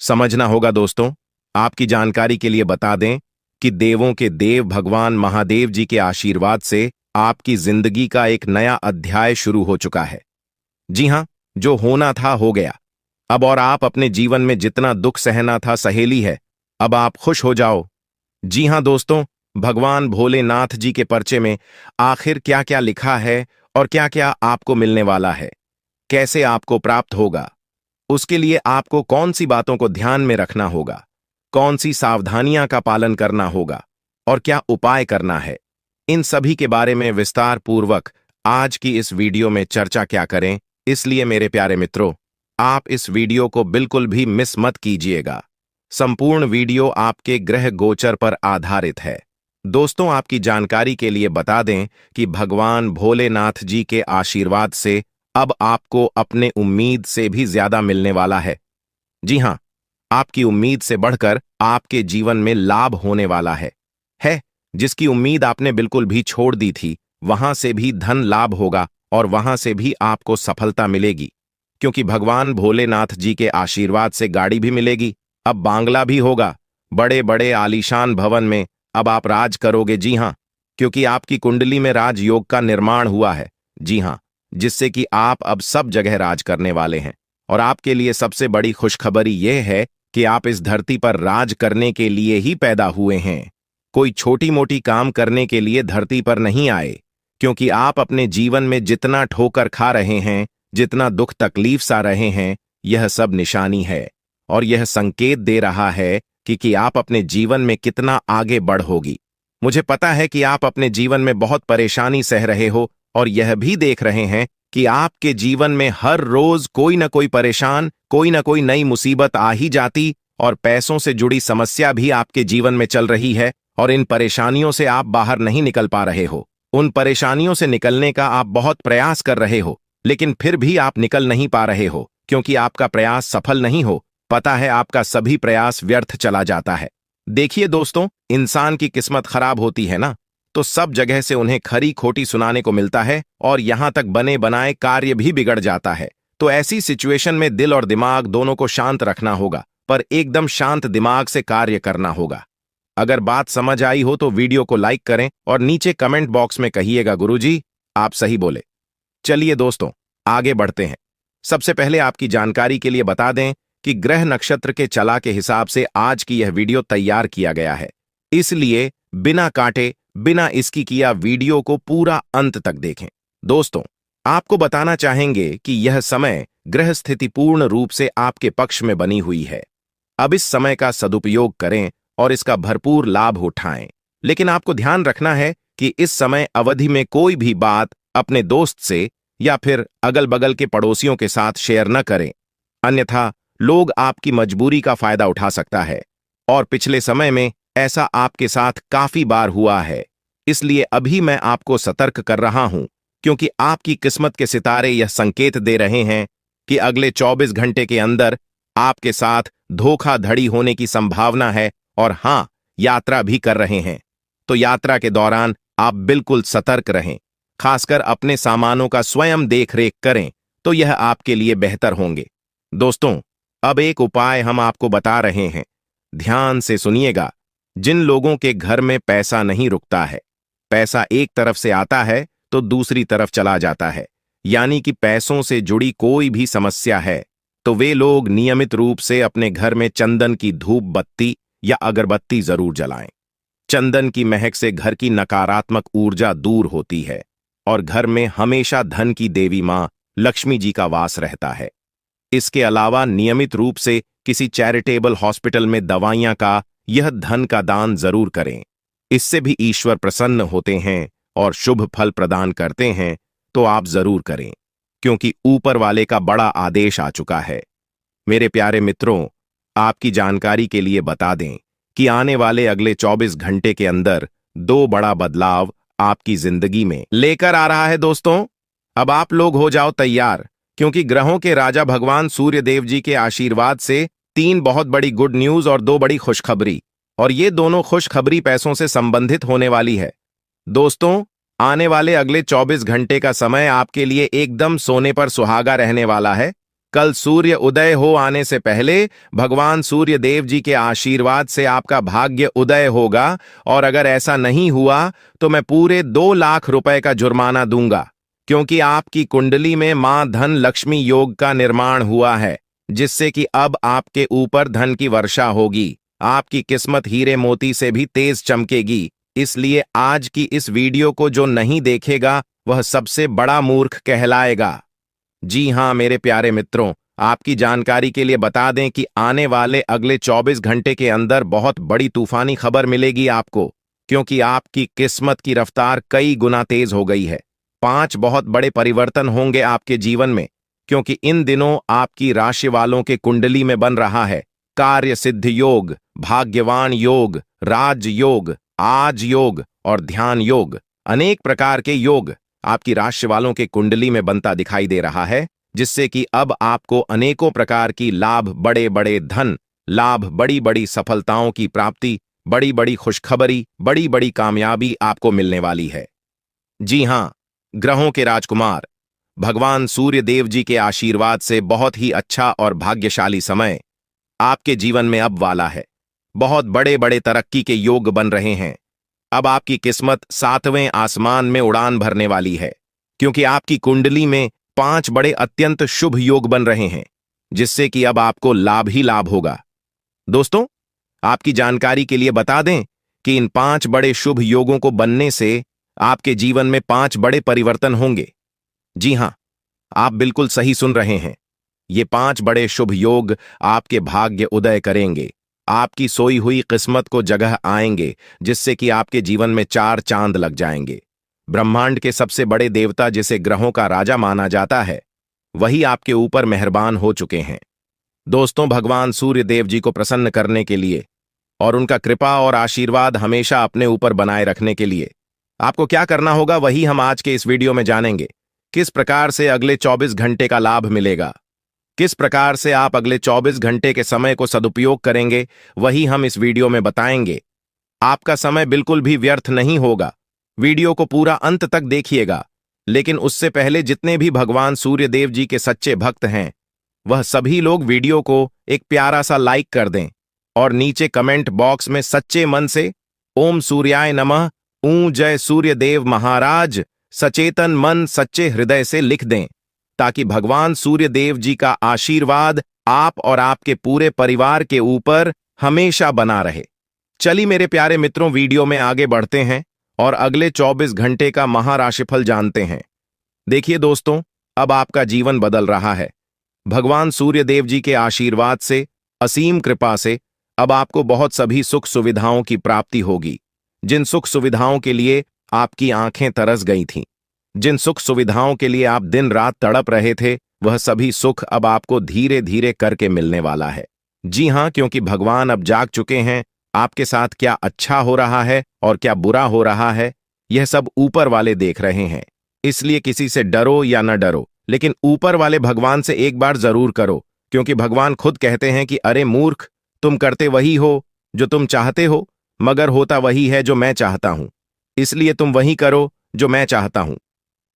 [SPEAKER 2] समझना होगा। दोस्तों, आपकी जानकारी के लिए बता दें कि देवों के देव भगवान महादेव जी के आशीर्वाद से आपकी जिंदगी का एक नया अध्याय शुरू हो चुका है। जी हां, जो होना था हो गया अब, और आप अपने जीवन में जितना दुख सहना था सहेली है। अब आप खुश हो जाओ। जी हां दोस्तों, भगवान भोलेनाथ जी के पर्चे में आखिर क्या क्या लिखा है और क्या क्या आपको मिलने वाला है, कैसे आपको प्राप्त होगा, उसके लिए आपको कौन सी बातों को ध्यान में रखना होगा, कौन सी सावधानियां का पालन करना होगा और क्या उपाय करना है, इन सभी के बारे में विस्तार पूर्वक आज की इस वीडियो में चर्चा क्या करें। इसलिए मेरे प्यारे मित्रों, आप इस वीडियो को बिल्कुल भी मिस मत कीजिएगा। संपूर्ण वीडियो आपके ग्रह गोचर पर आधारित है। दोस्तों, आपकी जानकारी के लिए बता दें कि भगवान भोलेनाथ जी के आशीर्वाद से अब आपको अपने उम्मीद से भी ज्यादा मिलने वाला है। जी हां, आपकी उम्मीद से बढ़कर आपके जीवन में लाभ होने वाला है। जिसकी उम्मीद आपने बिल्कुल भी छोड़ दी थी, वहां से भी धन लाभ होगा और वहां से भी आपको सफलता मिलेगी, क्योंकि भगवान भोलेनाथ जी के आशीर्वाद से गाड़ी भी मिलेगी, अब बांग्ला भी होगा, बड़े बड़े आलीशान भवन में अब आप राज करोगे। जी हां, क्योंकि आपकी कुंडली में राजयोग का निर्माण हुआ है। जी हां, जिससे कि आप अब सब जगह राज करने वाले हैं। और आपके लिए सबसे बड़ी खुशखबरी यह है कि आप इस धरती पर राज करने के लिए ही पैदा हुए हैं। कोई छोटी मोटी काम करने के लिए धरती पर नहीं आए, क्योंकि आप अपने जीवन में जितना ठोकर खा रहे हैं, जितना दुख तकलीफ सा रहे हैं, यह सब निशानी है और यह संकेत दे रहा है कि आप अपने जीवन में कितना आगे बढ़ोगी। मुझे पता है कि आप अपने जीवन में बहुत परेशानी सह रहे हो और यह भी देख रहे हैं कि आपके जीवन में हर रोज कोई ना कोई परेशान, कोई ना कोई नई मुसीबत आ ही जाती और पैसों से जुड़ी समस्या भी आपके जीवन में चल रही है और इन परेशानियों से आप बाहर नहीं निकल पा रहे हो। उन परेशानियों से निकलने का आप बहुत प्रयास कर रहे हो, लेकिन फिर भी आप निकल नहीं पा रहे हो क्योंकि आपका प्रयास सफल नहीं हो। पता है, आपका सभी प्रयास व्यर्थ चला जाता है। देखिए दोस्तों, इंसान की किस्मत खराब होती है ना, तो सब जगह से उन्हें खरी खोटी सुनाने को मिलता है और यहां तक बने बनाए कार्य भी बिगड़ जाता है। तो ऐसी सिचुएशन में दिल और दिमाग दोनों को शांत रखना होगा, पर एकदम शांत दिमाग से कार्य करना होगा। अगर बात समझ आई हो तो वीडियो को लाइक करें और नीचे कमेंट बॉक्स में कहिएगा गुरुजी आप सही बोले। चलिए दोस्तों, आगे बढ़ते हैं। सबसे पहले आपकी जानकारी के लिए बता दें कि ग्रह नक्षत्र के चला के हिसाब से आज की यह वीडियो तैयार किया गया है, इसलिए बिना काटे बिना इसकी किया वीडियो को पूरा अंत तक देखें। दोस्तों, आपको बताना चाहेंगे कि यह समय ग्रह स्थिति पूर्ण रूप से आपके पक्ष में बनी हुई है। अब इस समय का सदुपयोग करें और इसका भरपूर लाभ उठाएं। लेकिन आपको ध्यान रखना है कि इस समय अवधि में कोई भी बात अपने दोस्त से या फिर अगल बगल के पड़ोसियों के साथ शेयर न करें, अन्यथा लोग आपकी मजबूरी का फायदा उठा सकता है और पिछले समय में ऐसा आपके साथ काफी बार हुआ है। इसलिए अभी मैं आपको सतर्क कर रहा हूं, क्योंकि आपकी किस्मत के सितारे यह संकेत दे रहे हैं कि अगले 24 घंटे के अंदर आपके साथ धोखाधड़ी होने की संभावना है और हां, यात्रा भी कर रहे हैं। तो यात्रा के दौरान आप बिल्कुल सतर्क रहें, खासकर अपने सामानों का स्वयं देखरेख करें, तो यह आपके लिए बेहतर होंगे। दोस्तों, अब एक उपाय हम आपको बता रहे हैं, ध्यान से सुनिएगा। जिन लोगों के घर में पैसा नहीं रुकता है, पैसा एक तरफ से आता है तो दूसरी तरफ चला जाता है, यानी कि पैसों से जुड़ी कोई भी समस्या है, तो वे लोग नियमित रूप से अपने घर में चंदन की धूप बत्ती या अगरबत्ती जरूर जलाएं। चंदन की महक से घर की नकारात्मक ऊर्जा दूर होती है और घर में हमेशा धन की देवी मां लक्ष्मी जी का वास रहता है। इसके अलावा नियमित रूप से किसी चैरिटेबल हॉस्पिटल में दवाइयां का यह धन का दान जरूर करें। इससे भी ईश्वर प्रसन्न होते हैं और शुभ फल प्रदान करते हैं, तो आप जरूर करें, क्योंकि ऊपर वाले का बड़ा आदेश आ चुका है। मेरे प्यारे मित्रों, आपकी जानकारी के लिए बता दें कि आने वाले अगले 24 घंटे के अंदर 2 बड़ा बदलाव आपकी जिंदगी में लेकर आ रहा है। दोस्तों, अब आप लोग हो जाओ तैयार, क्योंकि ग्रहों के राजा भगवान सूर्य देव जी के आशीर्वाद से 3 बहुत बड़ी गुड न्यूज और 2 बड़ी खुशखबरी, और ये दोनों खुशखबरी पैसों से संबंधित होने वाली है। दोस्तों, आने वाले अगले 24 घंटे का समय आपके लिए एकदम सोने पर सुहागा रहने वाला है। कल सूर्य उदय हो आने से पहले भगवान सूर्य देव जी के आशीर्वाद से आपका भाग्य उदय होगा, और अगर ऐसा नहीं हुआ तो मैं पूरे 2 लाख रुपए का जुर्माना दूंगा, क्योंकि आपकी कुंडली में मां धन लक्ष्मी योग का निर्माण हुआ है, जिससे कि अब आपके ऊपर धन की वर्षा होगी। आपकी किस्मत हीरे मोती से भी तेज चमकेगी। इसलिए आज की इस वीडियो को जो नहीं देखेगा वह सबसे बड़ा मूर्ख कहलाएगा। जी हां मेरे प्यारे मित्रों, आपकी जानकारी के लिए बता दें कि आने वाले अगले 24 घंटे के अंदर बहुत बड़ी तूफानी खबर मिलेगी आपको, क्योंकि आपकी किस्मत की रफ्तार कई गुना तेज हो गई है। 5 बहुत बड़े परिवर्तन होंगे आपके जीवन में, क्योंकि इन दिनों आपकी राशि वालों के कुंडली में बन रहा है कार्य सिद्ध योग, भाग्यवान योग, राज योग, आज योग और ध्यान योग। अनेक प्रकार के योग आपकी राशि वालों के कुंडली में बनता दिखाई दे रहा है, जिससे कि अब आपको अनेकों प्रकार की लाभ, बड़े बड़े धन लाभ, बड़ी बड़ी सफलताओं की प्राप्ति, बड़ी बड़ी खुशखबरी, बड़ी बड़ी कामयाबी आपको मिलने वाली है। जी हां, ग्रहों के राजकुमार भगवान सूर्य देव जी के आशीर्वाद से बहुत ही अच्छा और भाग्यशाली समय आपके जीवन में अब वाला है। बहुत बड़े बड़े तरक्की के योग बन रहे हैं। अब आपकी किस्मत 7वें आसमान में उड़ान भरने वाली है, क्योंकि आपकी कुंडली में 5 बड़े अत्यंत शुभ योग बन रहे हैं, जिससे कि अब आपको लाभ ही लाभ होगा। दोस्तों, आपकी जानकारी के लिए बता दें कि इन 5 बड़े शुभ योगों को बनने से आपके जीवन में 5 बड़े परिवर्तन होंगे। जी हां, आप बिल्कुल सही सुन रहे हैं। ये 5 बड़े शुभ योग आपके भाग्य उदय करेंगे, आपकी सोई हुई किस्मत को जगह आएंगे, जिससे कि आपके जीवन में 4 चांद लग जाएंगे। ब्रह्मांड के सबसे बड़े देवता, जिसे ग्रहों का राजा माना जाता है, वही आपके ऊपर मेहरबान हो चुके हैं। दोस्तों, भगवान सूर्य देव जी को प्रसन्न करने के लिए और उनका कृपा और आशीर्वाद हमेशा अपने ऊपर बनाए रखने के लिए आपको क्या करना होगा, वही हम आज के इस वीडियो में जानेंगे। किस प्रकार से अगले 24 घंटे का लाभ मिलेगा, किस प्रकार से आप अगले 24 घंटे के समय को सदुपयोग करेंगे, वही हम इस वीडियो में बताएंगे। आपका समय बिल्कुल भी व्यर्थ नहीं होगा। वीडियो को पूरा अंत तक देखिएगा, लेकिन उससे पहले जितने भी भगवान सूर्य देव जी के सच्चे भक्त हैं, वह सभी लोग वीडियो को एक प्यारा सा लाइक कर दें और नीचे कमेंट बॉक्स में सच्चे मन से ओम सूर्याय नमः, ऊं जय सूर्य देव महाराज, सचेतन मन सच्चे हृदय से लिख दें, ताकि भगवान सूर्य देव जी का आशीर्वाद आप और आपके पूरे परिवार के ऊपर हमेशा बना रहे। चलिए मेरे प्यारे मित्रों, वीडियो में आगे बढ़ते हैं और अगले 24 घंटे का महाराशिफल जानते हैं। देखिए दोस्तों, अब आपका जीवन बदल रहा है। भगवान सूर्य देव जी के आशीर्वाद से, असीम कृपा से अब आपको बहुत सभी सुख सुविधाओं की प्राप्ति होगी। जिन सुख सुविधाओं के लिए आपकी आंखें तरस गई थीं, जिन सुख सुविधाओं के लिए आप दिन रात तड़प रहे थे, वह सभी सुख अब आपको धीरे धीरे करके मिलने वाला है। जी हां, क्योंकि भगवान अब जाग चुके हैं। आपके साथ क्या अच्छा हो रहा है और क्या बुरा हो रहा है, यह सब ऊपर वाले देख रहे हैं। इसलिए किसी से डरो या न डरो, लेकिन ऊपर वाले भगवान से एक बार जरूर करो, क्योंकि भगवान खुद कहते हैं कि अरे मूर्ख, तुम करते वही हो जो तुम चाहते हो, मगर होता वही है जो मैं चाहता हूं। इसलिए तुम वही करो जो मैं चाहता हूं,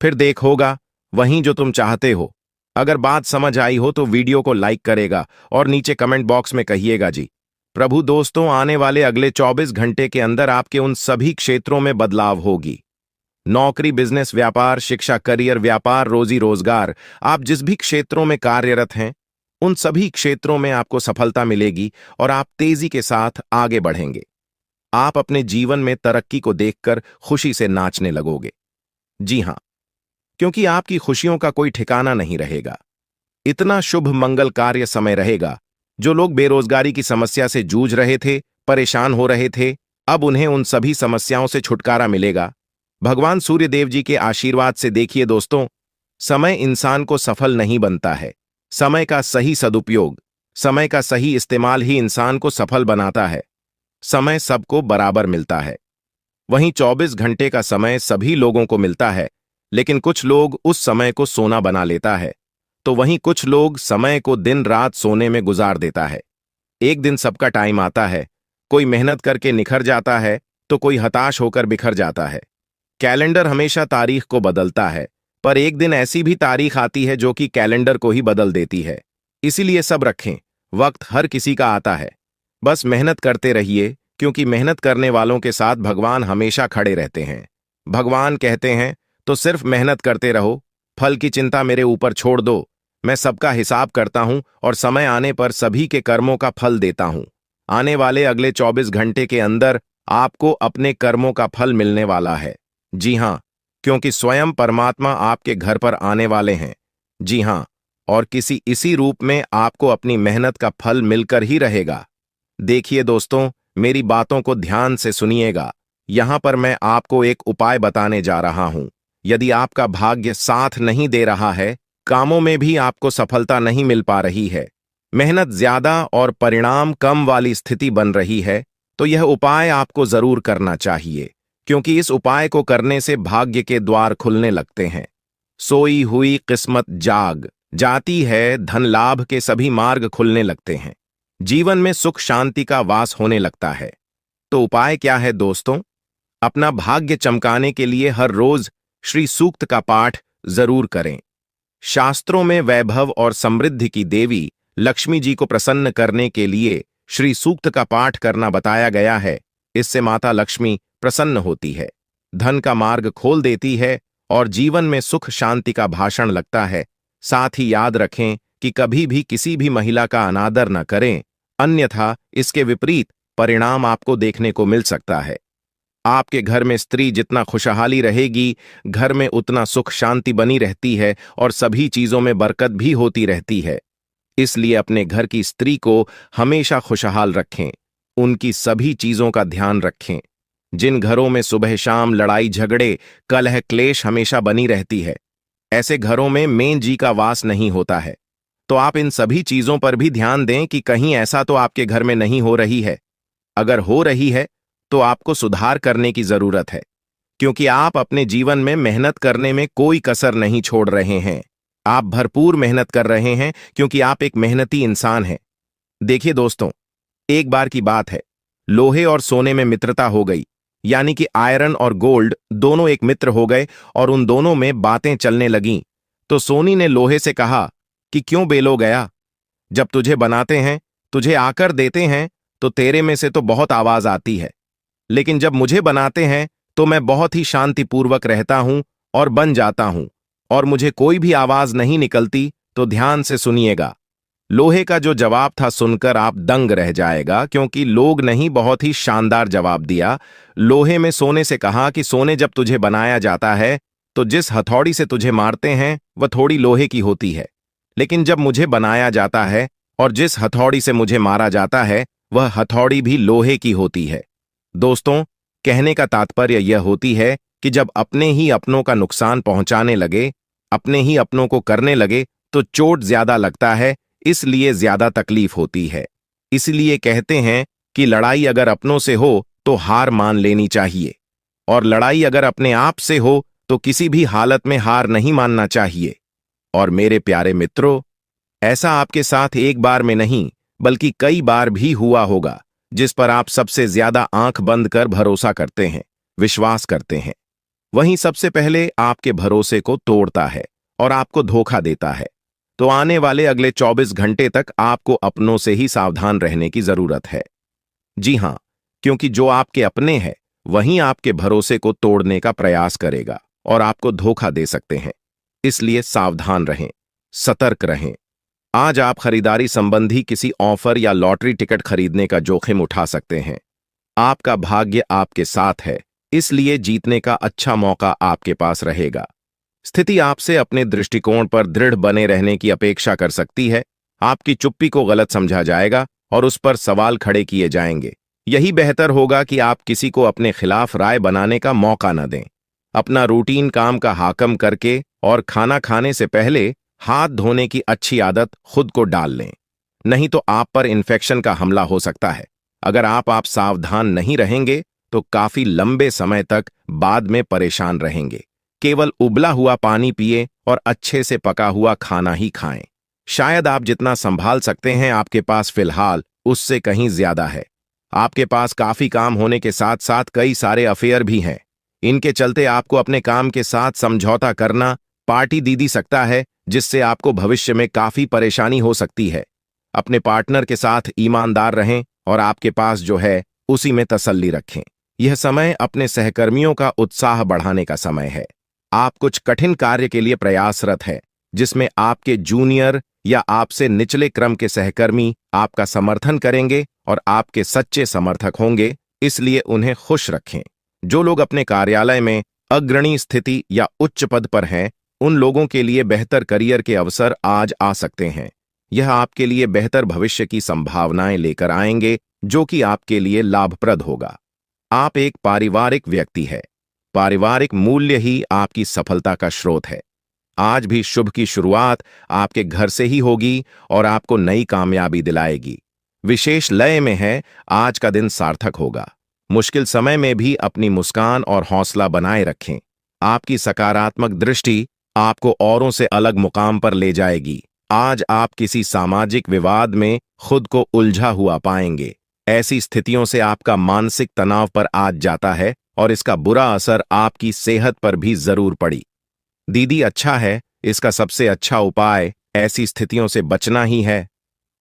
[SPEAKER 2] फिर देख होगा वही जो तुम चाहते हो। अगर बात समझ आई हो तो वीडियो को लाइक करेगा और नीचे कमेंट बॉक्स में कहिएगा जी प्रभु। दोस्तों, आने वाले अगले 24 घंटे के अंदर आपके उन सभी क्षेत्रों में बदलाव होगी। नौकरी, बिजनेस, व्यापार, शिक्षा, करियर, व्यापार, रोजी रोजगार, आप जिस भी क्षेत्रों में कार्यरत हैं, उन सभी क्षेत्रों में आपको सफलता मिलेगी और आप तेजी के साथ आगे बढ़ेंगे। आप अपने जीवन में तरक्की को देखकर खुशी से नाचने लगोगे। जी हां, क्योंकि आपकी खुशियों का कोई ठिकाना नहीं रहेगा। इतना शुभ मंगल कार्य समय रहेगा। जो लोग बेरोजगारी की समस्या से जूझ रहे थे, परेशान हो रहे थे, अब उन्हें उन सभी समस्याओं से छुटकारा मिलेगा भगवान सूर्य देव जी के आशीर्वाद से। देखिए दोस्तों, समय इंसान को सफल नहीं बनता है। समय का सही सदुपयोग, समय का सही इस्तेमाल ही इंसान को सफल बनाता है। समय सबको बराबर मिलता है। वहीं 24 घंटे का समय सभी लोगों को मिलता है, लेकिन कुछ लोग उस समय को सोना बना लेता है, तो वहीं कुछ लोग समय को दिन रात सोने में गुजार देता है। एक दिन सबका टाइम आता है, कोई मेहनत करके निखर जाता है तो कोई हताश होकर बिखर जाता है। कैलेंडर हमेशा तारीख को बदलता है, पर एक दिन ऐसी भी तारीख आती है जो कि कैलेंडर को ही बदल देती है। इसीलिए सब रखें, वक्त हर किसी का आता है। बस मेहनत करते रहिए, क्योंकि मेहनत करने वालों के साथ भगवान हमेशा खड़े रहते हैं। भगवान कहते हैं तो सिर्फ मेहनत करते रहो, फल की चिंता मेरे ऊपर छोड़ दो। मैं सबका हिसाब करता हूं और समय आने पर सभी के कर्मों का फल देता हूं। आने वाले अगले 24 घंटे के अंदर आपको अपने कर्मों का फल मिलने वाला है। जी हां, क्योंकि स्वयं परमात्मा आपके घर पर आने वाले हैं। जी हां, और किसी इसी रूप में आपको अपनी मेहनत का फल मिलकर ही रहेगा। देखिए दोस्तों, मेरी बातों को ध्यान से सुनिएगा। यहां पर मैं आपको एक उपाय बताने जा रहा हूं। यदि आपका भाग्य साथ नहीं दे रहा है, कामों में भी आपको सफलता नहीं मिल पा रही है, मेहनत ज्यादा और परिणाम कम वाली स्थिति बन रही है, तो यह उपाय आपको जरूर करना चाहिए, क्योंकि इस उपाय को करने से भाग्य के द्वार खुलने लगते हैं। सोई हुई किस्मत जाग जाती है, धन लाभ के सभी मार्ग खुलने लगते हैं, जीवन में सुख शांति का वास होने लगता है। तो उपाय क्या है दोस्तों? अपना भाग्य चमकाने के लिए हर रोज श्री सूक्त का पाठ जरूर करें। शास्त्रों में वैभव और समृद्धि की देवी लक्ष्मी जी को प्रसन्न करने के लिए श्री सूक्त का पाठ करना बताया गया है। इससे माता लक्ष्मी प्रसन्न होती है, धन का मार्ग खोल देती है और जीवन में सुख शांति का भाषण लगता है। साथ ही याद रखें कि कभी भी किसी भी महिला का अनादर न करें, अन्यथा इसके विपरीत परिणाम आपको देखने को मिल सकता है। आपके घर में स्त्री जितना खुशहाली रहेगी, घर में उतना सुख शांति बनी रहती है और सभी चीजों में बरकत भी होती रहती है। इसलिए अपने घर की स्त्री को हमेशा खुशहाल रखें, उनकी सभी चीजों का ध्यान रखें। जिन घरों में सुबह शाम लड़ाई झगड़े कलह क्लेश हमेशा बनी रहती है, ऐसे घरों में मेन जी का वास नहीं होता है। तो आप इन सभी चीजों पर भी ध्यान दें कि कहीं ऐसा तो आपके घर में नहीं हो रही है। अगर हो रही है तो आपको सुधार करने की जरूरत है, क्योंकि आप अपने जीवन में मेहनत करने में कोई कसर नहीं छोड़ रहे हैं। आप भरपूर मेहनत कर रहे हैं क्योंकि आप एक मेहनती इंसान हैं। देखिए दोस्तों, एक बार की बात है, लोहे और सोने में मित्रता हो गई, यानी कि आयरन और गोल्ड दोनों एक मित्र हो गए और उन दोनों में बातें चलने लगीं। तो सोनी ने लोहे से कहा कि क्यों बेलो गया, जब तुझे बनाते हैं, तुझे आकर देते हैं तो तेरे में से तो बहुत आवाज आती है, लेकिन जब मुझे बनाते हैं तो मैं बहुत ही शांतिपूर्वक रहता हूं और बन जाता हूं और मुझे कोई भी आवाज नहीं निकलती। तो ध्यान से सुनिएगा। लोहे का जो जवाब था सुनकर आप दंग रह जाएगा, क्योंकि लोग नहीं, बहुत ही शानदार जवाब दिया। लोहे में सोने से कहा कि सोने, जब तुझे बनाया जाता है तो जिस हथौड़ी से तुझे मारते हैं वह थोड़ी लोहे की होती है, लेकिन जब मुझे बनाया जाता है और जिस हथौड़ी से मुझे मारा जाता है वह हथौड़ी भी लोहे की होती है। दोस्तों, कहने का तात्पर्य यह होती है कि जब अपने ही अपनों का नुकसान पहुंचाने लगे, अपने ही अपनों को करने लगे, तो चोट ज्यादा लगता है, इसलिए ज्यादा तकलीफ होती है। इसलिए कहते हैं कि लड़ाई अगर अपनों से हो तो हार मान लेनी चाहिए, और लड़ाई अगर अपने आप से हो तो किसी भी हालत में हार नहीं मानना चाहिए। और मेरे प्यारे मित्रों, ऐसा आपके साथ एक बार में नहीं बल्कि कई बार भी हुआ होगा, जिस पर आप सबसे ज्यादा आंख बंद कर भरोसा करते हैं, विश्वास करते हैं। वहीं सबसे पहले आपके भरोसे को तोड़ता है और आपको धोखा देता है। तो आने वाले अगले 24 घंटे तक आपको अपनों से ही सावधान रहने की जरूरत है। जी हां, क्योंकि जो आपके अपने हैं वहीं आपके भरोसे को तोड़ने का प्रयास करेगा और आपको धोखा दे सकते हैं। इसलिए सावधान रहें, सतर्क रहें। आज आप खरीदारी संबंधी किसी ऑफर या लॉटरी टिकट खरीदने का जोखिम उठा सकते हैं। आपका भाग्य आपके साथ है, इसलिए जीतने का अच्छा मौका आपके पास रहेगा। स्थिति आपसे अपने दृष्टिकोण पर दृढ़ बने रहने की अपेक्षा कर सकती है। आपकी चुप्पी को गलत समझा जाएगा और उस पर सवाल खड़े किए जाएंगे। यही बेहतर होगा कि आप किसी को अपने खिलाफ राय बनाने का मौका न दें। अपना रूटीन काम का हाकम करके और खाना खाने से पहले हाथ धोने की अच्छी आदत खुद को डाल लें, नहीं तो आप पर इन्फेक्शन का हमला हो सकता है। अगर आप सावधान नहीं रहेंगे तो काफी लंबे समय तक बाद में परेशान रहेंगे। केवल उबला हुआ पानी पिए और अच्छे से पका हुआ खाना ही खाएं। शायद आप जितना संभाल सकते हैं आपके पास फिलहाल उससे कहीं ज्यादा है। आपके पास काफी काम होने के साथ साथ कई सारे अफेयर भी हैं। इनके चलते आपको अपने काम के साथ समझौता करना पार्टी दे सकता है, जिससे आपको भविष्य में काफी परेशानी हो सकती है। अपने पार्टनर के साथ ईमानदार रहें और आपके पास जो है उसी में तसल्ली रखें। यह समय अपने सहकर्मियों का उत्साह बढ़ाने का समय है। आप कुछ कठिन कार्य के लिए प्रयासरत हैं, जिसमें आपके जूनियर या आपसे निचले क्रम के सहकर्मी आपका समर्थन करेंगे और आपके सच्चे समर्थक होंगे, इसलिए उन्हें खुश रखें। जो लोग अपने कार्यालय में अग्रणी स्थिति या उच्च पद पर हैं, उन लोगों के लिए बेहतर करियर के अवसर आज आ सकते हैं। यह आपके लिए बेहतर भविष्य की संभावनाएं लेकर आएंगे, जो कि आपके लिए लाभप्रद होगा। आप एक पारिवारिक व्यक्ति है। पारिवारिक मूल्य ही आपकी सफलता का स्रोत है। आज भी शुभ की शुरुआत आपके घर से ही होगी और आपको नई कामयाबी दिलाएगी। विशेष लय में है, आज का दिन सार्थक होगा। मुश्किल समय में भी अपनी मुस्कान और हौसला बनाए रखें। आपकी सकारात्मक दृष्टि आपको औरों से अलग मुकाम पर ले जाएगी। आज आप किसी सामाजिक विवाद में खुद को उलझा हुआ पाएंगे। ऐसी स्थितियों से आपका मानसिक तनाव पर आज जाता है और इसका बुरा असर आपकी सेहत पर भी जरूर पड़ी। दीदी, अच्छा है, इसका सबसे अच्छा उपाय ऐसी स्थितियों से बचना ही है।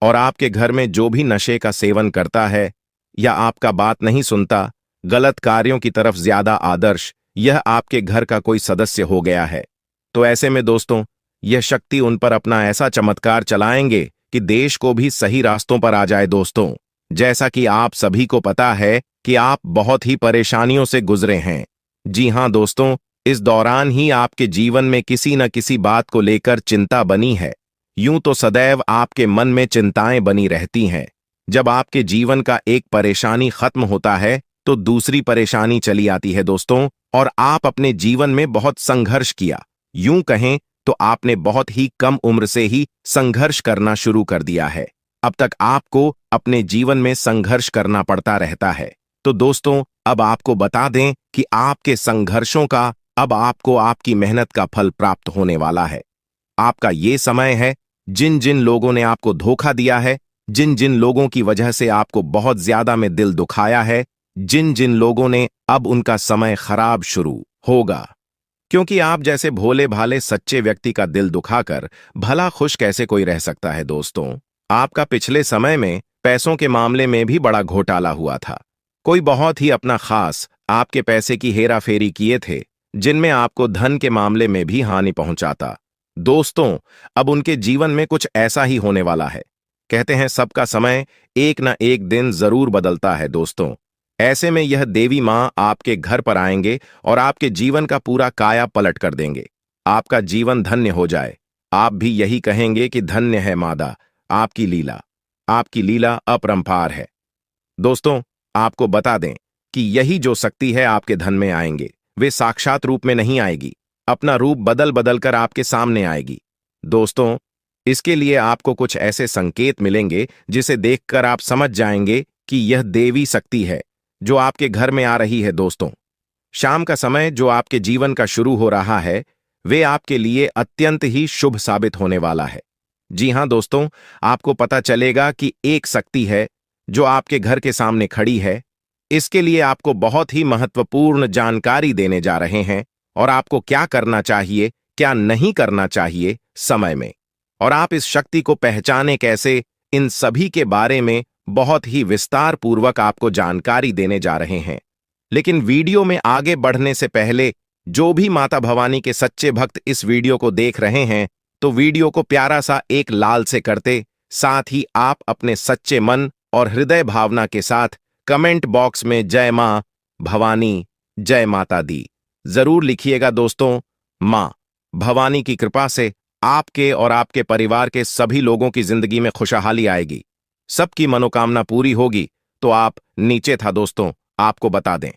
[SPEAKER 2] और आपके घर में जो भी नशे का सेवन करता है या आपका बात नहीं सुनता, गलत कार्यों की तरफ ज्यादा आदर्श, यह आपके घर का कोई सदस्य हो गया है। तो ऐसे में दोस्तों, यह शक्ति उन पर अपना ऐसा चमत्कार चलाएंगे कि देश को भी सही रास्तों पर आ जाए। दोस्तों, जैसा कि आप सभी को पता है कि आप बहुत ही परेशानियों से गुजरे हैं। जी हां दोस्तों, इस दौरान ही आपके जीवन में किसी न किसी बात को लेकर चिंता बनी है। यूं तो सदैव आपके मन में चिंताएं बनी रहती हैं। जब आपके जीवन का एक परेशानी खत्म होता है तो दूसरी परेशानी चली आती है दोस्तों, और आप अपने जीवन में बहुत संघर्ष किया। यूं कहें तो आपने बहुत ही कम उम्र से ही संघर्ष करना शुरू कर दिया है। अब तक आपको अपने जीवन में संघर्ष करना पड़ता रहता है। तो दोस्तों, अब आपको बता दें कि आपके संघर्षों का अब आपको आपकी मेहनत का फल प्राप्त होने वाला है। आपका ये समय है, जिन जिन लोगों ने आपको धोखा दिया है, जिन जिन लोगों की वजह से आपको बहुत ज्यादा में दिल दुखाया है, जिन जिन लोगों ने, अब उनका समय खराब शुरू होगा। क्योंकि आप जैसे भोले भाले सच्चे व्यक्ति का दिल दुखाकर भला खुश कैसे कोई रह सकता है। दोस्तों, आपका पिछले समय में पैसों के मामले में भी बड़ा घोटाला हुआ था। कोई बहुत ही अपना खास आपके पैसे की हेराफेरी किए थे, जिनमें आपको धन के मामले में भी हानि पहुंचाता। दोस्तों, अब उनके जीवन में कुछ ऐसा ही होने वाला है। कहते हैं सबका समय एक न एक दिन जरूर बदलता है। दोस्तों, ऐसे में यह देवी मां आपके घर पर आएंगे और आपके जीवन का पूरा काया पलट कर देंगे। आपका जीवन धन्य हो जाए। आप भी यही कहेंगे कि धन्य है मादा आपकी लीला। आपकी लीला अपरंपार है। दोस्तों, आपको बता दें कि यही जो शक्ति है आपके धन में आएंगे, वे साक्षात रूप में नहीं आएगी, अपना रूप बदल बदल कर आपके सामने आएगी। दोस्तों, इसके लिए आपको कुछ ऐसे संकेत मिलेंगे जिसे देखकर आप समझ जाएंगे कि यह देवी शक्ति है जो आपके घर में आ रही है। दोस्तों, शाम का समय जो आपके जीवन का शुरू हो रहा है, वे आपके लिए अत्यंत ही शुभ साबित होने वाला है। जी हां दोस्तों, आपको पता चलेगा कि एक शक्ति है जो आपके घर के सामने खड़ी है। इसके लिए आपको बहुत ही महत्वपूर्ण जानकारी देने जा रहे हैं, और आपको क्या करना चाहिए, क्या नहीं करना चाहिए समय में, और आप इस शक्ति को पहचाने कैसे, इन सभी के बारे में बहुत ही विस्तार पूर्वक आपको जानकारी देने जा रहे हैं। लेकिन वीडियो में आगे बढ़ने से पहले जो भी माता भवानी के सच्चे भक्त इस वीडियो को देख रहे हैं, तो वीडियो को प्यारा सा एक लाल से करते, साथ ही आप अपने सच्चे मन और हृदय भावना के साथ कमेंट बॉक्स में जय मां भवानी, जय माता दी जरूर लिखिएगा। दोस्तों, मां भवानी की कृपा से आपके और आपके परिवार के सभी लोगों की जिंदगी में खुशहाली आएगी, सबकी मनोकामना पूरी होगी। तो आप नीचे था दोस्तों, आपको बता दें,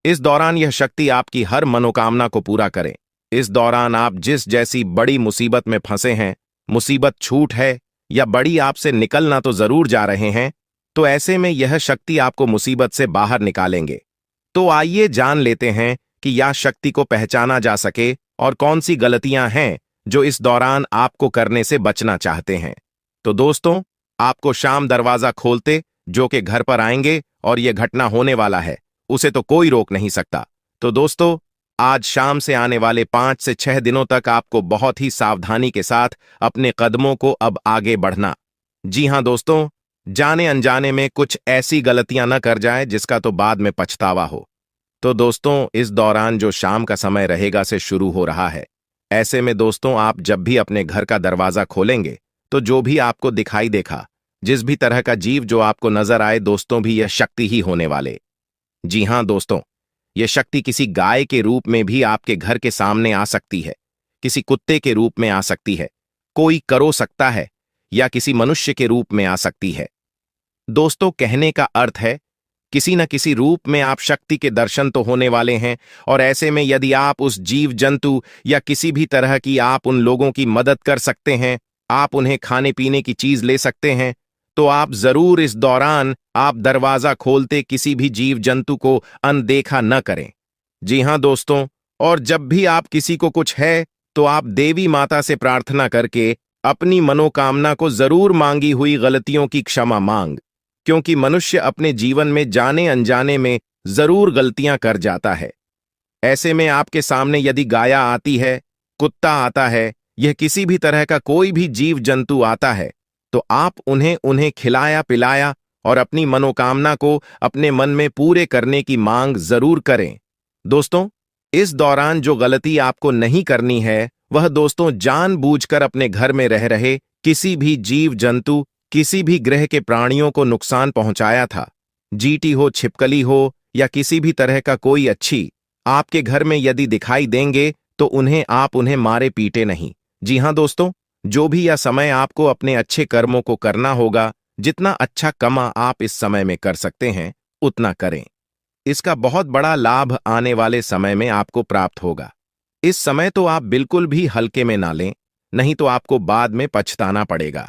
[SPEAKER 2] इस दौरान यह शक्ति आपकी हर मनोकामना को पूरा करे। इस दौरान आप जिस जैसी बड़ी मुसीबत में फंसे हैं, मुसीबत छूट है या बड़ी आपसे निकलना तो जरूर जा रहे हैं, तो ऐसे में यह शक्ति आपको मुसीबत से बाहर निकालेंगे। तो आइए जान लेते हैं कि यह शक्ति को पहचाना जा सके और कौन सी गलतियां हैं जो इस दौरान आपको करने से बचना चाहते हैं। तो दोस्तों, आपको शाम दरवाजा खोलते जो कि घर पर आएंगे और यह घटना होने वाला है, उसे तो कोई रोक नहीं सकता। तो दोस्तों, आज शाम से आने वाले 5 से 6 दिनों तक आपको बहुत ही सावधानी के साथ अपने कदमों को अब आगे बढ़ना। जी हां दोस्तों, जाने अनजाने में कुछ ऐसी गलतियां न कर जाए जिसका तो बाद में पछतावा हो। तो दोस्तों, इस दौरान जो शाम का समय रहेगा से शुरू हो रहा है। ऐसे में दोस्तों, आप जब भी अपने घर का दरवाजा खोलेंगे तो जो भी आपको दिखाई देखा, जिस भी तरह का जीव जो आपको नजर आए, दोस्तों भी यह शक्ति ही होने वाले। जी हां दोस्तों, यह शक्ति किसी गाय के रूप में भी आपके घर के सामने आ सकती है, किसी कुत्ते के रूप में आ सकती है, कोई करो सकता है, या किसी मनुष्य के रूप में आ सकती है। दोस्तों, कहने का अर्थ है किसी न किसी रूप में आप शक्ति के दर्शन तो होने वाले हैं, और ऐसे में यदि आप उस जीव जंतु या किसी भी तरह की आप उन लोगों की मदद कर सकते हैं, आप उन्हें खाने पीने की चीज ले सकते हैं, तो आप जरूर इस दौरान आप दरवाजा खोलते किसी भी जीव जंतु को अनदेखा न करें। जी हां दोस्तों, और जब भी आप किसी को कुछ है तो आप देवी माता से प्रार्थना करके अपनी मनोकामना को जरूर मांगी हुई गलतियों की क्षमा मांग, क्योंकि मनुष्य अपने जीवन में जाने अनजाने में जरूर गलतियां कर जाता है। ऐसे में आपके सामने यदि गाय आती है, कुत्ता आता है, यह किसी भी तरह का कोई भी जीव जंतु आता है, तो आप उन्हें खिलाया पिलाया और अपनी मनोकामना को अपने मन में पूरे करने की मांग जरूर करें। दोस्तों, इस दौरान जो गलती आपको नहीं करनी है, वह दोस्तों जानबूझकर अपने घर में रह रहे किसी भी जीव जंतु, किसी भी ग्रह के प्राणियों को नुकसान पहुंचाया था। जीटी हो, छिपकली हो या किसी भी तरह का कोई अच्छी आपके घर में यदि दिखाई देंगे तो आप उन्हें मारे पीटे नहीं। जी हां दोस्तों, जो भी यह समय आपको अपने अच्छे कर्मों को करना होगा, जितना अच्छा कमा आप इस समय में कर सकते हैं उतना करें। इसका बहुत बड़ा लाभ आने वाले समय में आपको प्राप्त होगा। इस समय तो आप बिल्कुल भी हल्के में ना लें, नहीं तो आपको बाद में पछताना पड़ेगा।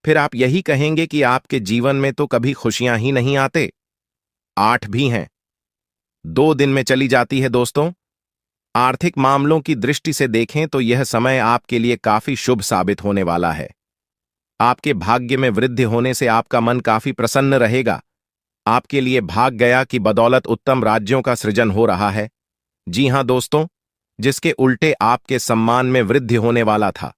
[SPEAKER 2] फिर आप यही कहेंगे कि आपके जीवन में तो कभी खुशियां ही नहीं आते। 8 भी हैं, 2 दिन में चली जाती है दोस्तों। आर्थिक मामलों की दृष्टि से देखें तो यह समय आपके लिए काफी शुभ साबित होने वाला है। आपके भाग्य में वृद्धि होने से आपका मन काफी प्रसन्न रहेगा। आपके लिए भाग गया कि बदौलत उत्तम राज्यों का सृजन हो रहा है। जी हां दोस्तों, जिसके उल्टे आपके सम्मान में वृद्धि होने वाला था।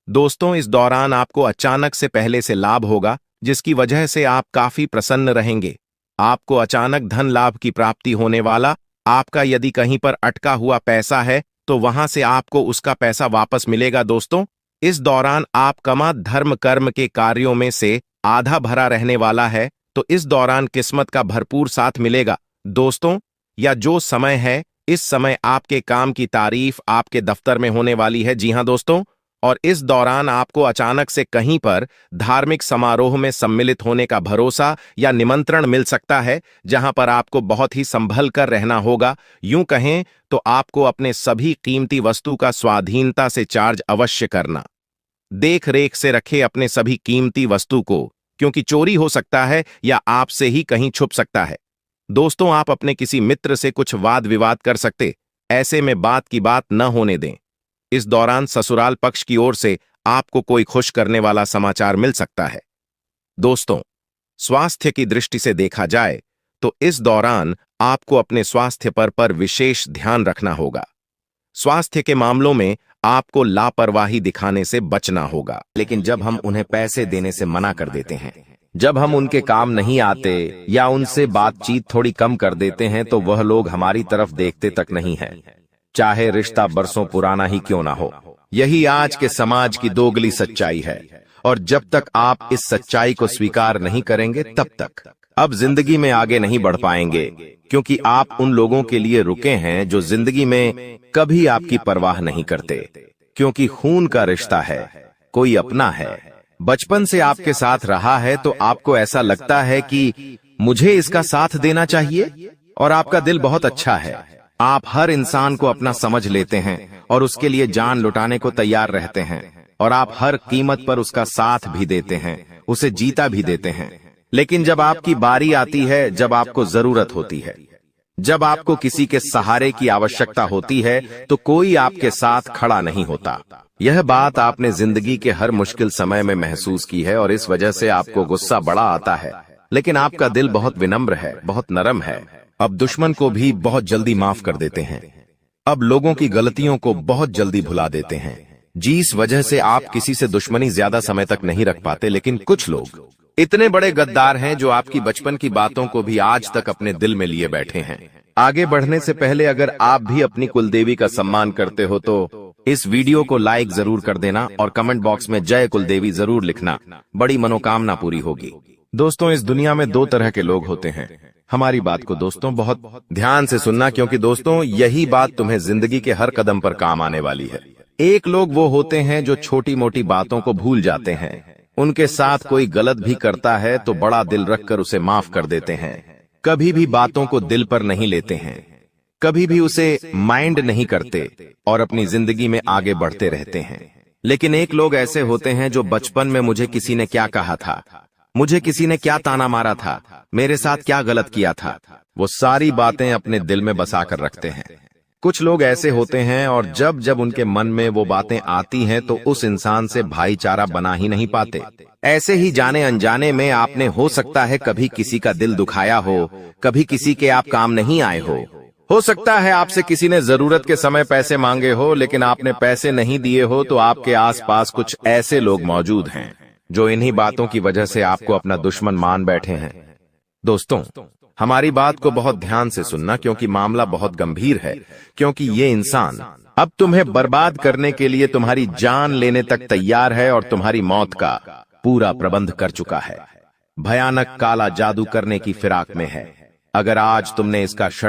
[SPEAKER 2] दोस्तों, इस दौरान आपको अचानक से पहले से लाभ होगा, जिसकी वजह से आप काफी प्रसन्न रहेंगे। आपको अचानक धन लाभ की प्राप्ति होने वाला। आपका यदि कहीं पर अटका हुआ पैसा है तो वहां से आपको उसका पैसा वापस मिलेगा। दोस्तों, इस दौरान आपका धर्म कर्म के कार्यों में से आधा भरा रहने वाला है, तो इस दौरान किस्मत का भरपूर साथ मिलेगा। दोस्तों, या जो समय है, इस समय आपके काम की तारीफ आपके दफ्तर में होने वाली है। जी हां दोस्तों, और इस दौरान आपको अचानक से कहीं पर धार्मिक समारोह में सम्मिलित होने का भरोसा या निमंत्रण मिल सकता है, जहां पर आपको बहुत ही संभल कर रहना होगा। यूं कहें तो आपको अपने सभी कीमती वस्तु का स्वाधीनता से चार्ज अवश्य करना। देख रेख से रखे अपने सभी कीमती वस्तु को, क्योंकि चोरी हो सकता है या आपसे ही कहीं छुप सकता है। दोस्तों, आप अपने किसी मित्र से कुछ वाद विवाद कर सकते, ऐसे में बात की बात न होने दें। इस दौरान ससुराल पक्ष की ओर से आपको कोई खुश करने वाला समाचार मिल सकता है। दोस्तों, स्वास्थ्य की दृष्टि से देखा जाए तो इस दौरान आपको अपने स्वास्थ्य पर विशेष ध्यान रखना होगा। स्वास्थ्य के मामलों में आपको लापरवाही दिखाने से बचना होगा।
[SPEAKER 3] लेकिन जब हम उन्हें पैसे देने से मना कर देते हैं, जब हम उनके काम नहीं आते या उनसे बातचीत थोड़ी कम कर देते हैं, तो वह लोग हमारी तरफ देखते तक नहीं है, चाहे रिश्ता बरसों पुराना ही क्यों ना हो। यही आज के समाज की दोगली सच्चाई है, और जब तक आप इस सच्चाई को स्वीकार नहीं करेंगे, तब तक अब जिंदगी में आगे नहीं बढ़ पाएंगे, क्योंकि आप उन लोगों के लिए रुके हैं जो जिंदगी में कभी आपकी परवाह नहीं करते, क्योंकि खून का रिश्ता है, कोई अपना है, बचपन से आपके साथ रहा है, तो आपको ऐसा लगता है कि मुझे इसका साथ देना चाहिए, और आपका दिल बहुत अच्छा है। आप हर इंसान को अपना समझ लेते हैं और उसके लिए जान लुटाने को तैयार रहते हैं, और आप हर कीमत पर उसका साथ भी देते हैं, उसे जीता भी देते हैं। लेकिन जब आपकी बारी आती है, जब आपको जरूरत होती है, जब आपको किसी के सहारे की आवश्यकता होती है, तो कोई आपके साथ खड़ा नहीं होता। यह बात आपने जिंदगी के हर मुश्किल समय में महसूस की है, और इस वजह से आपको गुस्सा बड़ा आता है। लेकिन आपका दिल बहुत विनम्र है, बहुत नरम है। अब दुश्मन को भी बहुत जल्दी माफ कर देते हैं। अब लोगों की गलतियों को बहुत जल्दी भुला देते हैं। जिस वजह से आप किसी से दुश्मनी ज्यादा समय तक नहीं रख पाते। लेकिन कुछ लोग इतने बड़े गद्दार हैं जो आपकी बचपन की बातों को भी आज तक अपने दिल में लिए बैठे हैं। आगे बढ़ने से पहले अगर आप भी अपनी कुलदेवी का सम्मान करते हो तो इस वीडियो को लाइक जरूर कर देना, और कमेंट बॉक्स में जय कुलदेवी जरूर लिखना। बड़ी मनोकामना पूरी होगी। दोस्तों, इस दुनिया में 2 तरह के लोग होते हैं। हमारी बात को दोस्तों बहुत ध्यान से सुनना, क्योंकि दोस्तों यही बात तुम्हें जिंदगी के हर कदम पर काम आने वाली है। एक लोग वो होते हैं जो छोटी मोटी बातों को भूल जाते हैं। उनके साथ कोई गलत भी करता है तो बड़ा दिल रखकर उसे माफ कर देते हैं। कभी भी बातों को दिल पर नहीं लेते हैं, कभी भी उसे माइंड नहीं करते, और अपनी जिंदगी में आगे बढ़ते रहते हैं। लेकिन एक लोग ऐसे होते हैं जो बचपन में मुझे किसी ने क्या कहा था, मुझे किसी ने क्या ताना मारा था, मेरे साथ क्या गलत किया था, वो सारी बातें अपने दिल में बसा कर रखते हैं। कुछ लोग ऐसे होते हैं, और जब जब उनके मन में वो बातें आती हैं तो उस इंसान से भाईचारा बना ही नहीं पाते। ऐसे ही जाने अनजाने में आपने हो सकता है कभी किसी का दिल दुखाया हो, कभी किसी के आप काम नहीं आए हो सकता है आपसे किसी ने जरूरत के समय पैसे मांगे हो, लेकिन आपने पैसे नहीं दिए हो, तो आपके आसपास कुछ ऐसे लोग मौजूद हैं जो इन्हीं बातों की वजह से आपको अपना दुश्मन मान बैठे हैं। दोस्तों, हमारी बात को बहुत ध्यान से सुनना, क्योंकि मामला बहुत गंभीर है। क्योंकि ये इंसान अब तुम्हें बर्बाद करने के लिए तुम्हारी जान लेने तक तैयार है और तुम्हारी मौत का पूरा प्रबंध कर चुका है। भयानक काला जादू करने की फिराक में है। अगर आज तुमने इसका षड्यंत्र